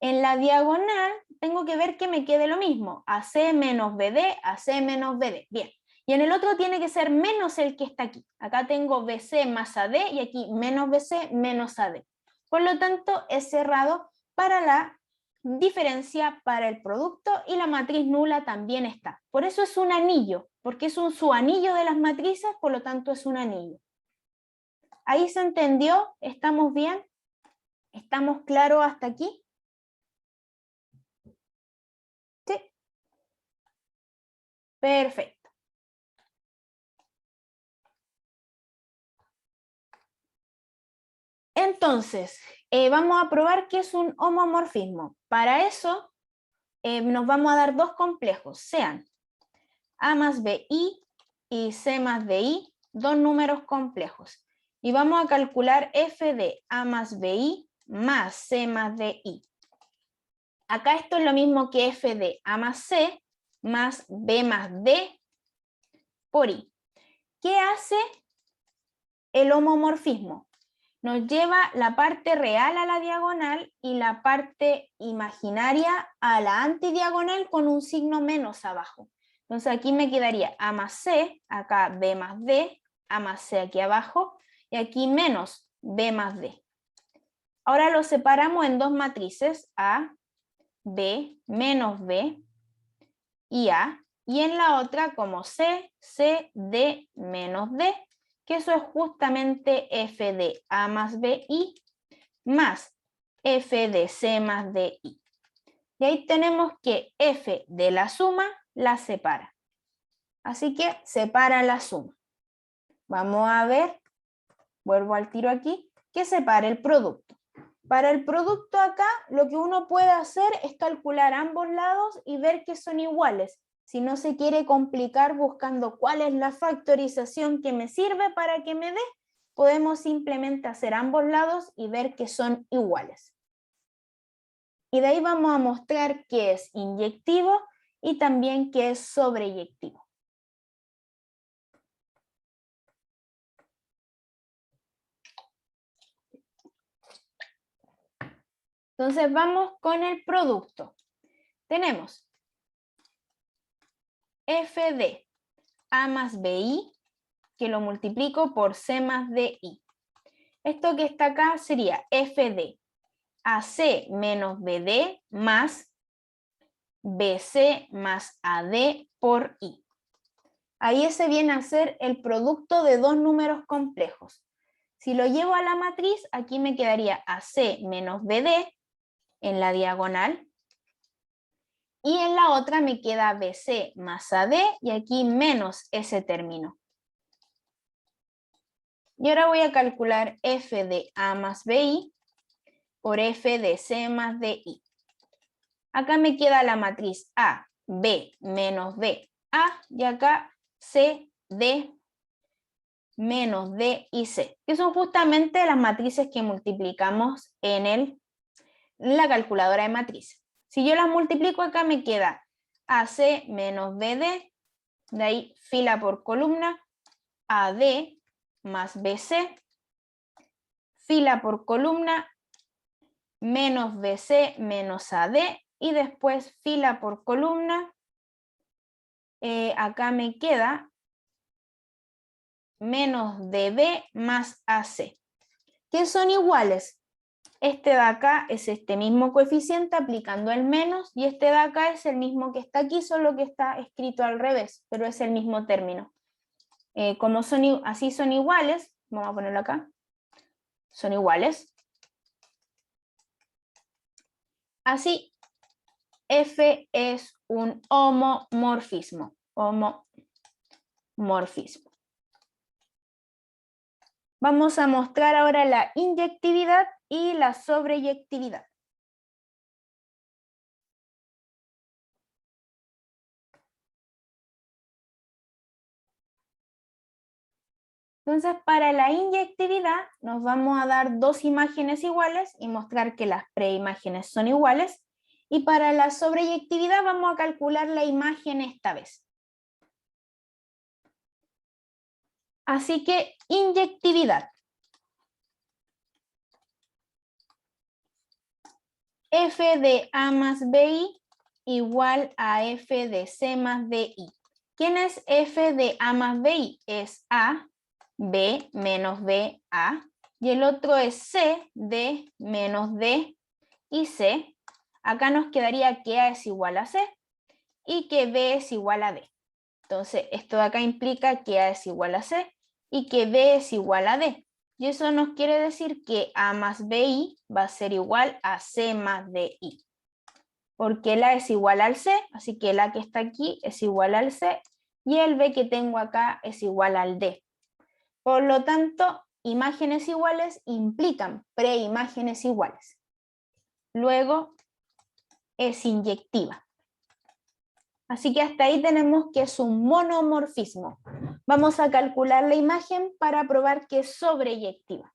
En la diagonal tengo que ver que me quede lo mismo. AC menos BD, AC menos BD. Bien. Y en el otro tiene que ser menos el que está aquí. Acá tengo BC más AD y aquí menos BC menos AD. Por lo tanto, es cerrado para la diferencia para el producto y la matriz nula también está. Por eso es un anillo, porque es un subanillo de las matrices, por lo tanto es un anillo. ¿Ahí se entendió? ¿Estamos bien? ¿Estamos claros hasta aquí? Sí. Perfecto. Entonces, vamos a probar qué es un homomorfismo. Para eso, nos vamos a dar dos complejos, sean A más BI y C más DI, dos números complejos. Y vamos a calcular f de A más BI más C más DI. Acá esto es lo mismo que f de A más C más B más D por I. ¿Qué hace el homomorfismo? Nos lleva la parte real a la diagonal y la parte imaginaria a la antidiagonal con un signo menos abajo. Entonces aquí me quedaría A más C, acá B más D, A más C aquí abajo, y aquí menos B más D. Ahora lo separamos en dos matrices, A, B, menos B y A, y en la otra como C, C, D, menos D, que eso es justamente f de A más BI más f de C más DI. Y ahí tenemos que f de la suma la separa. Así que separa la suma. Vamos a ver, vuelvo al tiro aquí, que separa el producto. Para el producto acá, lo que uno puede hacer es calcular ambos lados y ver que son iguales. Si no se quiere complicar buscando cuál es la factorización que me sirve para que me dé, podemos simplemente hacer ambos lados y ver que son iguales. Y de ahí vamos a mostrar qué es inyectivo y también qué es sobreyectivo. Entonces vamos con el producto. Tenemos f de A más BI, que lo multiplico por C más DI. Esto que está acá sería f de AC menos BD más BC más AD por I. Ahí ese viene a ser el producto de dos números complejos. Si lo llevo a la matriz, aquí me quedaría AC menos BD en la diagonal, y en la otra me queda BC más AD, y aquí menos ese término. Y ahora voy a calcular f de A más BI por f de C más DI. Acá me queda la matriz A, B menos B, A, y acá C, D, menos D y C, que son justamente las matrices que multiplicamos en la calculadora de matrices. Si yo las multiplico acá me queda AC menos BD, de ahí fila por columna, AD más BC, fila por columna, menos BC menos AD, y después fila por columna, acá me queda menos DB más AC, que son iguales. Este de acá es este mismo coeficiente aplicando el menos, y este de acá es el mismo que está aquí, solo que está escrito al revés, pero es el mismo término. Como así son iguales, vamos a ponerlo acá, son iguales. Así, F es un homomorfismo. Homomorfismo. Vamos a mostrar ahora la inyectividad y la sobreyectividad. Entonces, para la inyectividad nos vamos a dar dos imágenes iguales y mostrar que las preimágenes son iguales. Y para la sobreyectividad vamos a calcular la imagen esta vez. Así que inyectividad. F de A más BI igual a F de C más DI. ¿Quién es F de A más BI? Es A, B menos B, A. Y el otro es C, D menos D y C. Acá nos quedaría que A es igual a C y que B es igual a D. Entonces, esto de acá implica que A es igual a C y que B es igual a D. Y eso nos quiere decir que A más BI va a ser igual a C más DI. Porque el A es igual al C, así que el A que está aquí es igual al C y el B que tengo acá es igual al D. Por lo tanto, imágenes iguales implican preimágenes iguales. Luego es inyectiva. Así que hasta ahí tenemos que es un monomorfismo. Vamos a calcular la imagen para probar que es sobreyectiva.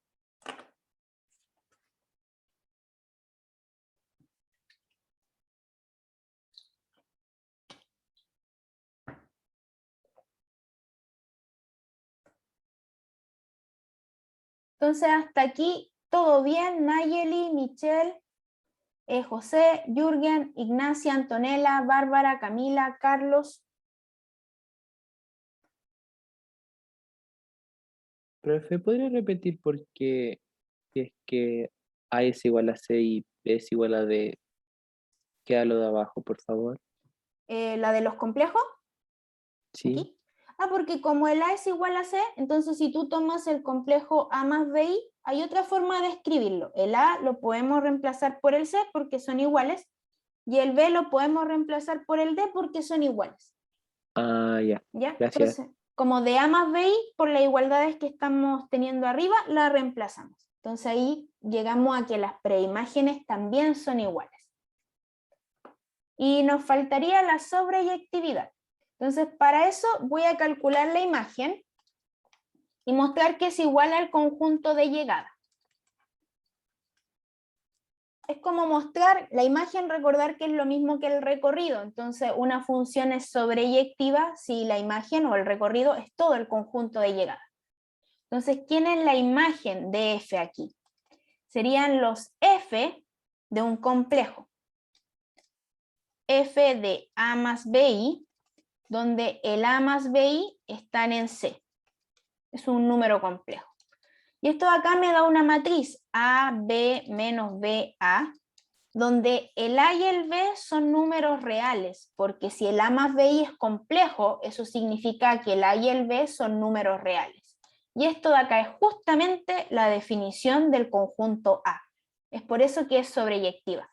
Entonces hasta aquí todo bien, Nayeli, Michelle, José, Jürgen, Ignacia, Antonella, Bárbara, Camila, Carlos. Profe, ¿podría repetir por qué si es que A es igual a C y B es igual a D, queda lo de abajo, por favor? La de los complejos, Sí. aquí. Porque como el A es igual a C, entonces si tú tomas el complejo A más BI, hay otra forma de escribirlo. El A lo podemos reemplazar por el C porque son iguales, y el B lo podemos reemplazar por el D porque son iguales. Ah, ya. ¿Ya? Gracias. Entonces, como de A más BI, por las igualdades que estamos teniendo arriba, la reemplazamos. Entonces ahí llegamos a que las preimágenes también son iguales. Y nos faltaría la sobreyectividad. Entonces, para eso voy a calcular la imagen y mostrar que es igual al conjunto de llegada. Es como mostrar la imagen, recordar que es lo mismo que el recorrido. Entonces, una función es sobreyectiva si la imagen o el recorrido es todo el conjunto de llegada. Entonces, ¿quién es la imagen de F aquí? Serían los F de un complejo. F de A más BI, donde el A más BI están en C. Es un número complejo. Y esto de acá me da una matriz A, B menos B, A, donde el A y el B son números reales, porque si el A más BI es complejo, eso significa que el A y el B son números reales. Y esto de acá es justamente la definición del conjunto A. Es por eso que es sobreyectiva.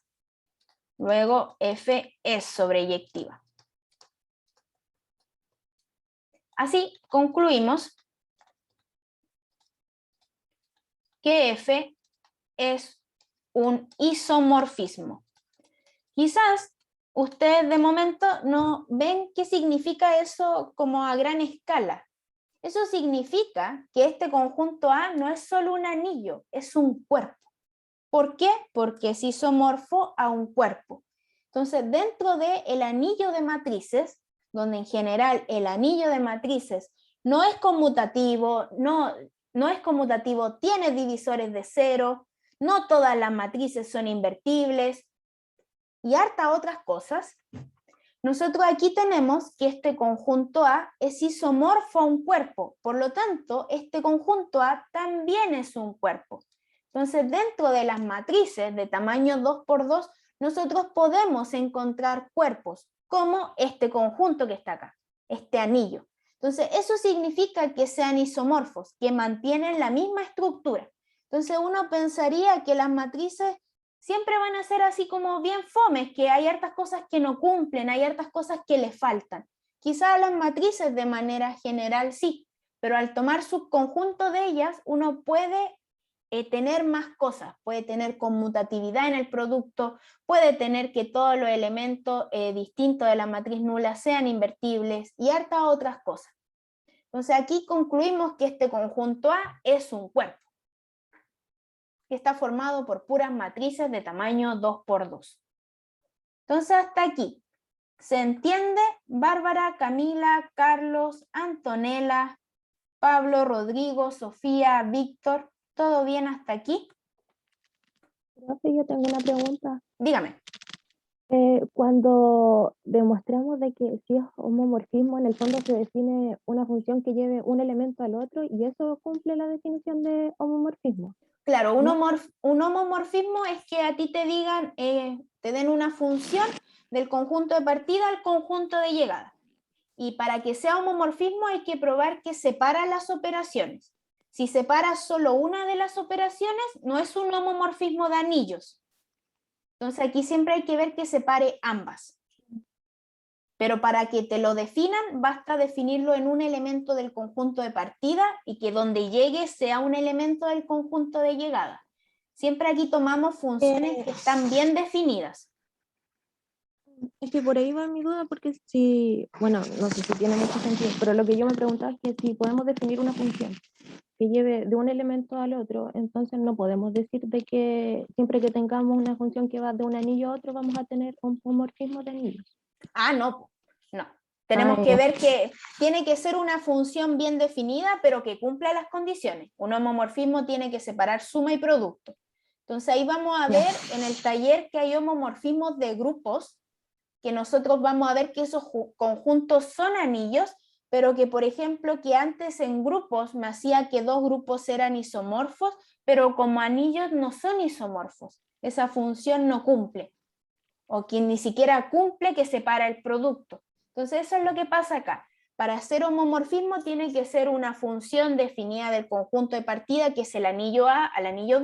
Luego F es sobreyectiva. Así concluimos que F es un isomorfismo. Quizás ustedes de momento no ven qué significa eso como a gran escala. Eso significa que este conjunto A no es solo un anillo, es un cuerpo. ¿Por qué? Porque es isomorfo a un cuerpo. Entonces, dentro del anillo de matrices, donde en general el anillo de matrices no es conmutativo, tiene divisores de cero, no todas las matrices son invertibles y harta otras cosas, nosotros aquí tenemos que este conjunto A es isomorfo a un cuerpo, por lo tanto, este conjunto A también es un cuerpo. Entonces, dentro de las matrices de tamaño 2×2, nosotros podemos encontrar cuerpos, como este conjunto que está acá, este anillo. Entonces, eso significa que sean isomorfos, que mantienen la misma estructura. Entonces, uno pensaría que las matrices siempre van a ser así como bien fomes, que hay hartas cosas que no cumplen, hay hartas cosas que le faltan. Quizás las matrices de manera general sí, pero al tomar subconjunto de ellas, uno puede tener más cosas, puede tener conmutatividad en el producto, puede tener que todos los elementos distintos de la matriz nula sean invertibles y hartas otras cosas. Entonces aquí concluimos que este conjunto A es un cuerpo, que está formado por puras matrices de tamaño 2×2. Entonces hasta aquí, ¿se entiende? Bárbara, Camila, Carlos, Antonella, Pablo, Rodrigo, Sofía, Víctor, ¿todo bien hasta aquí? Profe, yo tengo una pregunta. Dígame. Cuando demostramos de que si es homomorfismo, en el fondo se define una función que lleve un elemento al otro y eso cumple la definición de homomorfismo. Claro, un ¿No? homomorfismo es que a ti te digan, te den una función del conjunto de partida al conjunto de llegada. Y para que sea homomorfismo hay que probar que separa las operaciones. Si separa solo una de las operaciones, no es un homomorfismo de anillos. Entonces aquí siempre hay que ver que separe ambas. Pero para que te lo definan, basta definirlo en un elemento del conjunto de partida y que donde llegue sea un elemento del conjunto de llegada. Siempre aquí tomamos funciones que están bien definidas. Es que por ahí va mi duda, porque si, bueno, no sé si tiene mucho sentido, pero lo que yo me preguntaba es que si podemos definir una función que lleve de un elemento al otro, entonces no podemos decir de que siempre que tengamos una función que va de un anillo a otro, vamos a tener un homomorfismo de anillos. Ah, no. Tenemos que ya. ver que tiene que ser una función bien definida, pero que cumpla las condiciones. Un homomorfismo tiene que separar suma y producto. Entonces ahí vamos a ver en el taller que hay homomorfismos de grupos, que nosotros vamos a ver que esos conjuntos son anillos, pero que por ejemplo que antes en grupos me hacía que dos grupos eran isomorfos, pero como anillos no son isomorfos. Esa función no cumple. O quien ni siquiera cumple que separa el producto. Entonces eso es lo que pasa acá. Para hacer homomorfismo tiene que ser una función definida del conjunto de partida, que es el anillo A al anillo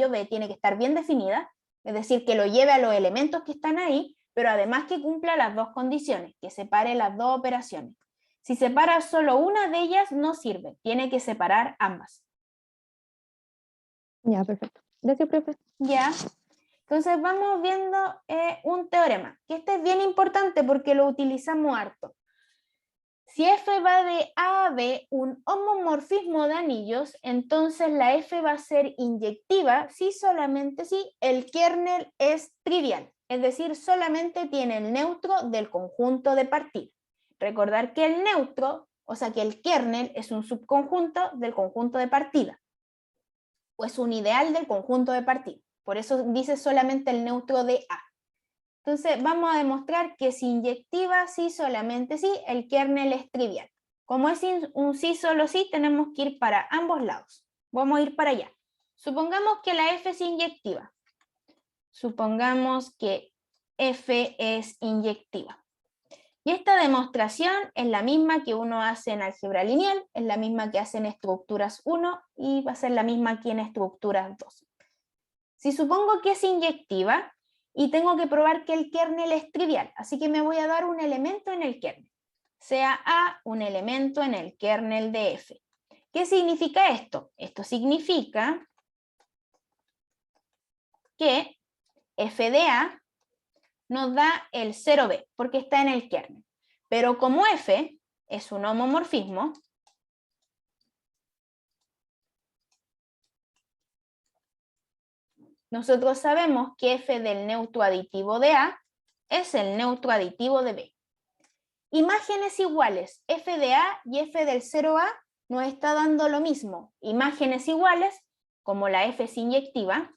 B tiene que estar bien definida, es decir, que lo lleve a los elementos que están ahí, pero además que cumpla las dos condiciones, que separe las dos operaciones. Si separa solo una de ellas no sirve, tiene que separar ambas. Ya, perfecto. Gracias, profe. Ya. Entonces vamos viendo un teorema, que este es bien importante porque lo utilizamos harto. Si F va de A a B, un homomorfismo de anillos, entonces la F va a ser inyectiva si solamente si el kernel es trivial, es decir, solamente tiene el neutro del conjunto de partida. Recordar que el neutro, o sea que el kernel es un subconjunto del conjunto de partida, o es un ideal del conjunto de partida. Por eso dice solamente el neutro de A. Entonces vamos a demostrar que es inyectiva sí, solamente sí, el kernel es trivial. Como es un sí, solo sí, tenemos que ir para ambos lados. Vamos a ir para allá. Supongamos que la F es inyectiva. Supongamos que F es inyectiva. Y esta demostración es la misma que uno hace en álgebra lineal, es la misma que hace en estructuras 1 y va a ser la misma aquí en estructuras 2. Si supongo que es inyectiva y tengo que probar que el kernel es trivial, así que me voy a dar un elemento en el kernel, sea A un elemento en el kernel de F. ¿Qué significa esto? Esto significa que F de A nos da el 0B, porque está en el kernel. Pero como F es un homomorfismo, nosotros sabemos que F del neutro aditivo de A es el neutro aditivo de B. Imágenes iguales, F de A y F del 0A nos está dando lo mismo. Imágenes iguales, como la F es inyectiva,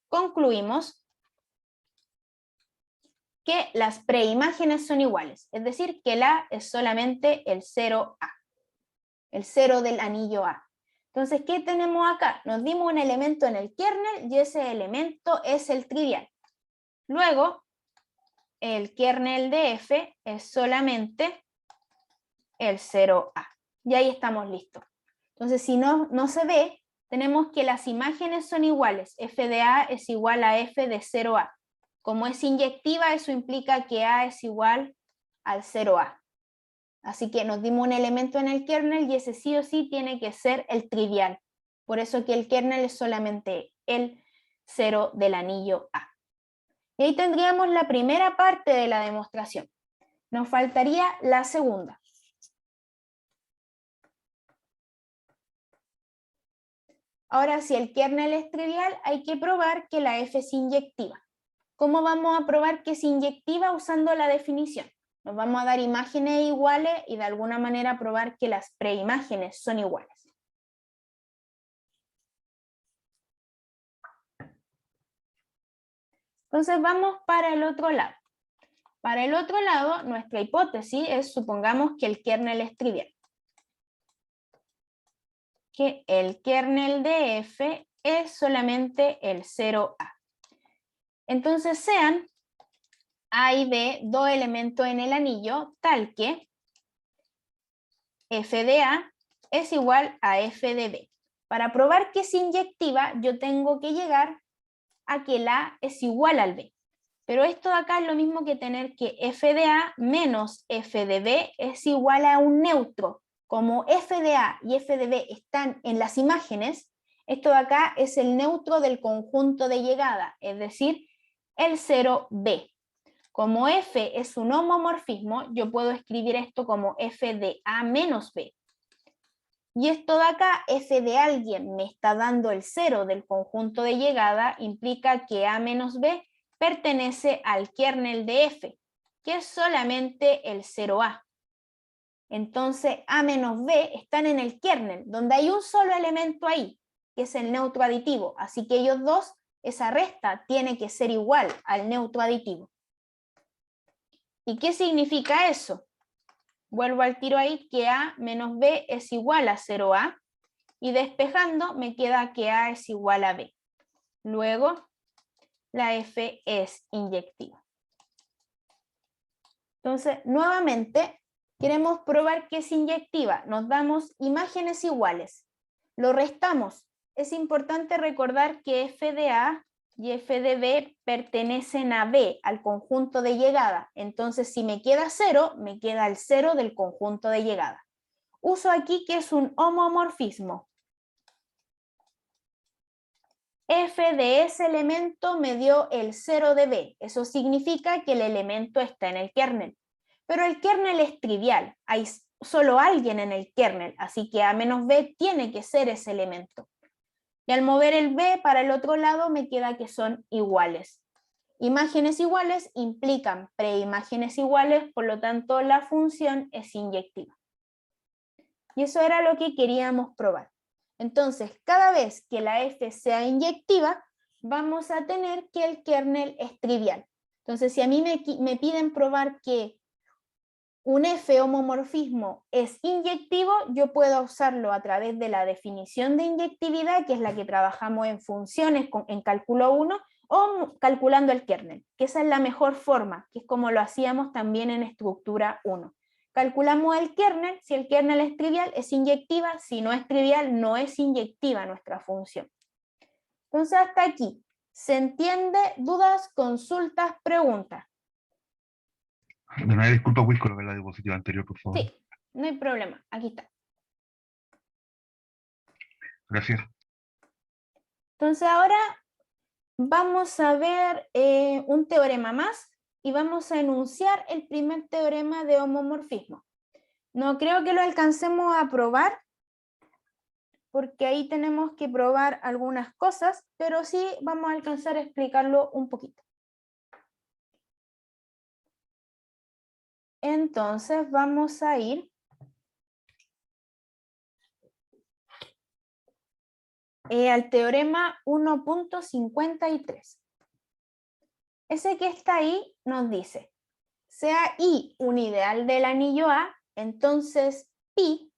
concluimos que las preimágenes son iguales, es decir, que el A es solamente el 0A, el 0 del anillo A. Entonces, ¿qué tenemos acá? Nos dimos un elemento en el kernel y ese elemento es el trivial. Luego, el kernel de F es solamente el 0A. Y ahí estamos listos. Entonces, si no se ve, tenemos que las imágenes son iguales. F de A es igual a F de 0A. Como es inyectiva, eso implica que A es igual al 0A. Así que nos dimos un elemento en el kernel y ese sí o sí tiene que ser el trivial. Por eso que el kernel es solamente el 0 del anillo A. Y ahí tendríamos la primera parte de la demostración. Nos faltaría la segunda. Ahora, si el kernel es trivial, hay que probar que la F es inyectiva. ¿Cómo vamos a probar que es inyectiva usando la definición? Nos vamos a dar imágenes iguales y de alguna manera probar que las preimágenes son iguales. Entonces vamos para el otro lado. Para el otro lado, nuestra hipótesis es, supongamos que el kernel es trivial. Que el kernel de F es solamente el 0A. Entonces sean A y B dos elementos en el anillo, tal que F de A es igual a F de B. Para probar que es inyectiva, yo tengo que llegar a que el A es igual al B. Pero esto de acá es lo mismo que tener que F de A menos F de B es igual a un neutro. Como F de A y F de B están en las imágenes, esto de acá es el neutro del conjunto de llegada, es decir, el 0B. Como F es un homomorfismo, yo puedo escribir esto como F de A menos B. Y esto de acá, F de alguien me está dando el 0 del conjunto de llegada, implica que A menos B pertenece al kernel de F, que es solamente el 0A. Entonces A menos B están en el kernel, donde hay un solo elemento ahí, que es el neutro aditivo. Así que ellos dos, esa resta tiene que ser igual al neutro aditivo. ¿Y qué significa eso? Vuelvo al tiro ahí que A menos B es igual a 0A y despejando me queda que A es igual a B. Luego, la F es inyectiva. Entonces, nuevamente, queremos probar que es inyectiva. Nos damos imágenes iguales. Lo restamos. Es importante recordar que F de A y F de B pertenecen a B, al conjunto de llegada. Entonces, si me queda 0, me queda el 0 del conjunto de llegada. Uso aquí que es un homomorfismo. F de ese elemento me dio el 0 de B. Eso significa que el elemento está en el kernel. Pero el kernel es trivial. Hay solo alguien en el kernel, así que A menos B tiene que ser ese elemento. Y al mover el B para el otro lado me queda que son iguales. Imágenes iguales implican preimágenes iguales, por lo tanto la función es inyectiva. Y eso era lo que queríamos probar. Entonces, cada vez que la F sea inyectiva, vamos a tener que el kernel es trivial. Entonces, si a mí me piden probar que un F homomorfismo es inyectivo, yo puedo usarlo a través de la definición de inyectividad, que es la que trabajamos en funciones en cálculo 1, o calculando el kernel, que esa es la mejor forma, que es como lo hacíamos también en estructura 1. Calculamos el kernel, si el kernel es trivial, es inyectiva, si no es trivial, no es inyectiva nuestra función. Entonces hasta aquí, ¿se entiende? ¿Dudas, consultas, preguntas? De manera, disculpa, Will, colocar la diapositiva anterior, por favor. Sí, no hay problema, aquí está. Gracias. Entonces ahora vamos a ver un teorema más y vamos a enunciar el primer teorema de homomorfismo. No creo que lo alcancemos a probar, porque ahí tenemos que probar algunas cosas, pero sí vamos a alcanzar a explicarlo un poquito. Entonces vamos a ir al teorema 1.53. Ese que está ahí nos dice, sea I un ideal del anillo A, entonces pi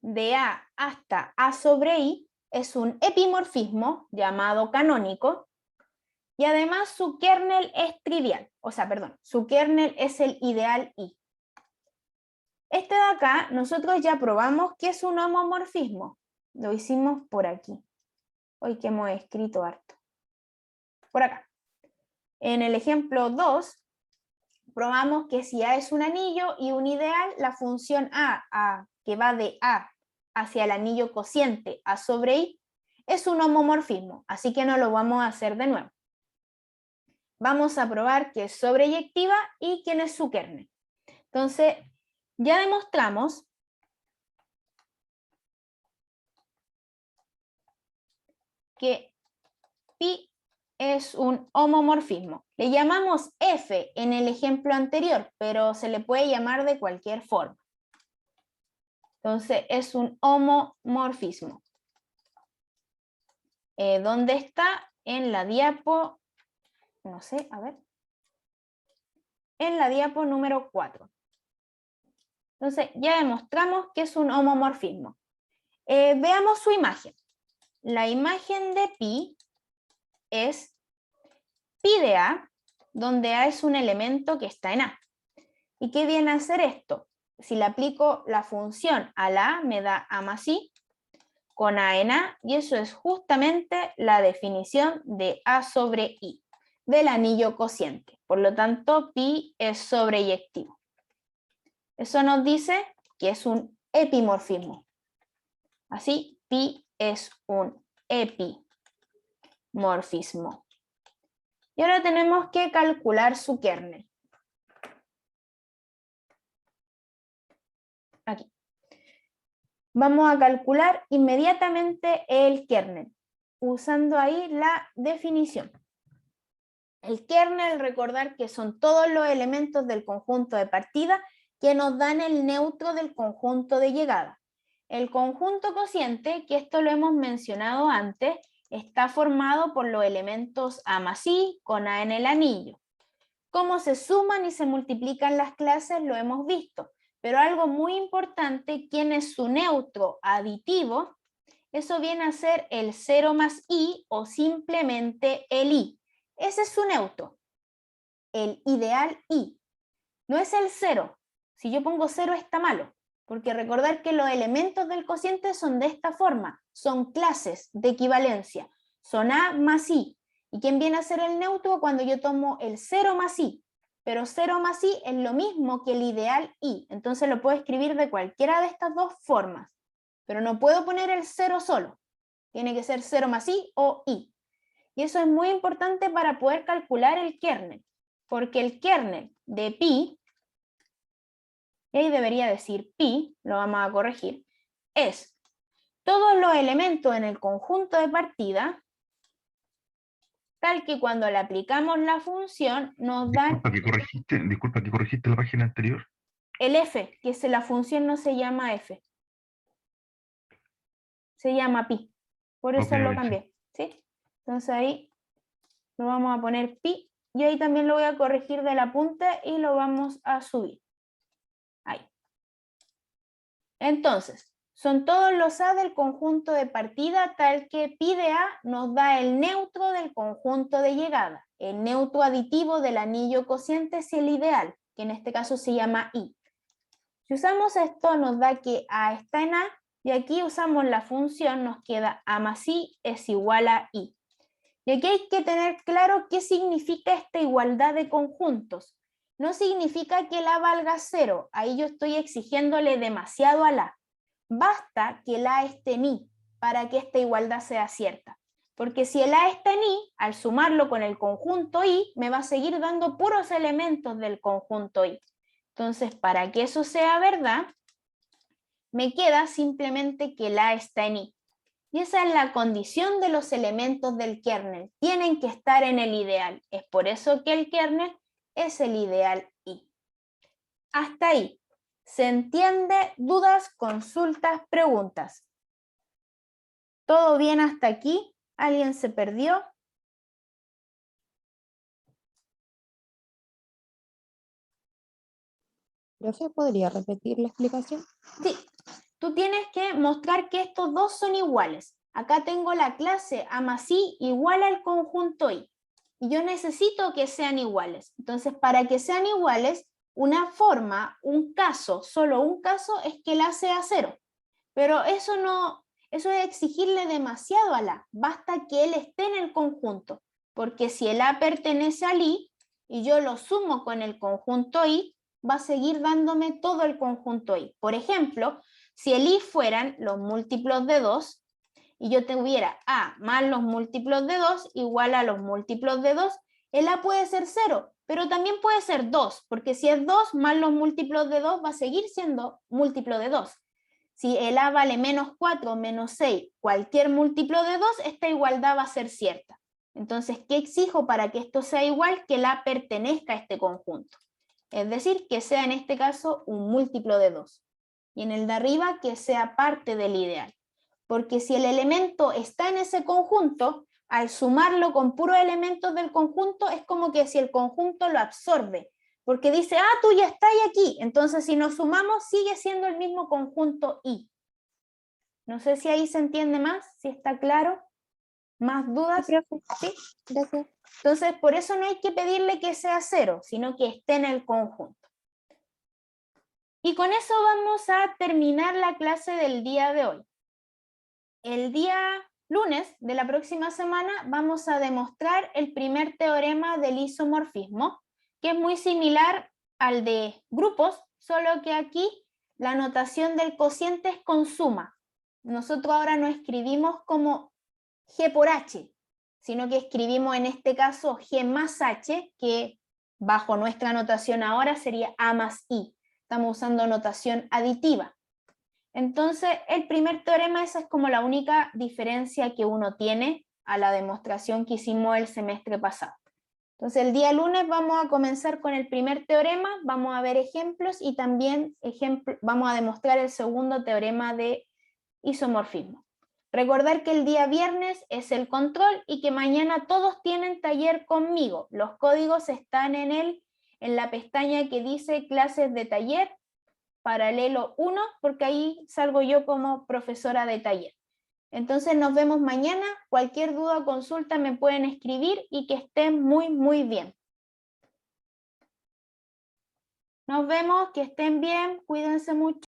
de A hasta A sobre I es un epimorfismo llamado canónico y además su kernel es trivial, su kernel es el ideal I. Este de acá nosotros ya probamos que es un homomorfismo, lo hicimos por aquí, hoy que hemos escrito harto, por acá. En el ejemplo 2, probamos que si A es un anillo y un ideal, la función A que va de A hacia el anillo cociente A sobre I, es un homomorfismo, así que no lo vamos a hacer de nuevo. Vamos a probar que es sobreyectiva y quién es su kernel. Entonces, ya demostramos que pi es un homomorfismo. Le llamamos F en el ejemplo anterior, pero se le puede llamar de cualquier forma. Entonces, es un homomorfismo. ¿Dónde está? En la diapo, no sé, a ver. En la diapo número 4. Entonces, ya demostramos que es un homomorfismo. Veamos su imagen. La imagen de pi es pi de A, donde A es un elemento que está en A. ¿Y qué viene a hacer esto? Si le aplico la función a la A, me da A más I, con A en A, y eso es justamente la definición de A sobre I, del anillo cociente. Por lo tanto, pi es sobreyectivo. Eso nos dice que es un epimorfismo. Así, pi es un epimorfismo. Y ahora tenemos que calcular su kernel. Aquí. Vamos a calcular inmediatamente el kernel, usando ahí la definición. El kernel, recordar que son todos los elementos del conjunto de partida que nos dan el neutro del conjunto de llegada. El conjunto cociente, que esto lo hemos mencionado antes, está formado por los elementos A más I con A en el anillo. Cómo se suman y se multiplican las clases lo hemos visto, pero algo muy importante, quién es su neutro aditivo, eso viene a ser el 0 más I o simplemente el I. Ese es su neutro, el ideal I. No es el 0. Si yo pongo 0 está malo, porque recordar que los elementos del cociente son de esta forma, son clases de equivalencia, son A más I. ¿Y quién viene a ser el neutro? Cuando yo tomo el 0 más I, pero 0 más I es lo mismo que el ideal I, entonces lo puedo escribir de cualquiera de estas dos formas, pero no puedo poner el 0 solo, tiene que ser 0 más I o I. Y eso es muy importante para poder calcular el kernel, porque el kernel de pi, y ahí debería decir pi, lo vamos a corregir, es todos los elementos en el conjunto de partida, tal que cuando le aplicamos la función nos dan Disculpa que corregiste la página anterior. el f, que la función no se llama f, se llama pi, por eso Ok, lo sí. cambié, ¿sí? Entonces ahí lo vamos a poner pi, y ahí también lo voy a corregir del apunte y lo vamos a subir. Ahí. Entonces, son todos los A del conjunto de partida, tal que pi de A nos da el neutro del conjunto de llegada, el neutro aditivo del anillo cociente es el ideal, que en este caso se llama I. Si usamos esto nos da que A está en A, y aquí usamos la función, nos queda A más I es igual a I. Y aquí hay que tener claro qué significa esta igualdad de conjuntos. No significa que el A valga 0, ahí yo estoy exigiéndole demasiado al A. Basta que el A esté en I para que esta igualdad sea cierta. Porque si el A está en I, al sumarlo con el conjunto I, me va a seguir dando puros elementos del conjunto I. Entonces, para que eso sea verdad, me queda simplemente que el A está en I. Y esa es la condición de los elementos del kernel. Tienen que estar en el ideal. Es por eso que el kernel es el ideal I. Hasta ahí. ¿Se entiende? ¿Dudas, consultas, preguntas? ¿Todo bien hasta aquí? ¿Alguien se perdió? Profe, ¿podría repetir la explicación? Sí. Tú tienes que mostrar que estos dos son iguales. Acá tengo la clase A más I igual al conjunto I. Y yo necesito que sean iguales. Entonces, para que sean iguales, una forma, un caso, solo un caso, es que el A sea 0. Pero eso es exigirle demasiado al A. Basta que él esté en el conjunto. Porque si el A pertenece al I y yo lo sumo con el conjunto I, va a seguir dándome todo el conjunto I. Por ejemplo, si el I fueran los múltiplos de 2 y yo tuviera A más los múltiplos de 2 igual a los múltiplos de 2, el A puede ser 0, pero también puede ser 2, porque si es 2 más los múltiplos de 2 va a seguir siendo múltiplo de 2. Si el A vale menos 4, menos 6, cualquier múltiplo de 2, esta igualdad va a ser cierta. Entonces, ¿qué exijo para que esto sea igual? Que la pertenezca a este conjunto. Es decir, que sea en este caso un múltiplo de 2. Y en el de arriba, que sea parte del ideal. Porque si el elemento está en ese conjunto, al sumarlo con puros elementos del conjunto, es como que si el conjunto lo absorbe. Porque dice, ah, tú ya estás aquí. Entonces, si nos sumamos, sigue siendo el mismo conjunto I. No sé si ahí se entiende más, si está claro. ¿Más dudas? Sí, profe. ¿Sí? Gracias. Entonces, por eso no hay que pedirle que sea 0, sino que esté en el conjunto. Y con eso vamos a terminar la clase del día de hoy. El día lunes de la próxima semana vamos a demostrar el primer teorema del isomorfismo, que es muy similar al de grupos, solo que aquí la notación del cociente es con suma. Nosotros ahora no escribimos como G por H, sino que escribimos en este caso G más H, que bajo nuestra notación ahora sería A más I. Estamos usando notación aditiva. Entonces, el primer teorema, esa es como la única diferencia que uno tiene a la demostración que hicimos el semestre pasado. Entonces, el día lunes vamos a comenzar con el primer teorema, vamos a ver ejemplos y también vamos a demostrar el segundo teorema de isomorfismo. Recordar que el día viernes es el control y que mañana todos tienen taller conmigo. Los códigos están en la pestaña que dice clases de taller, paralelo 1, porque ahí salgo yo como profesora de taller. Entonces nos vemos mañana. Cualquier duda o consulta me pueden escribir y que estén muy, muy bien. Nos vemos, que estén bien, cuídense mucho.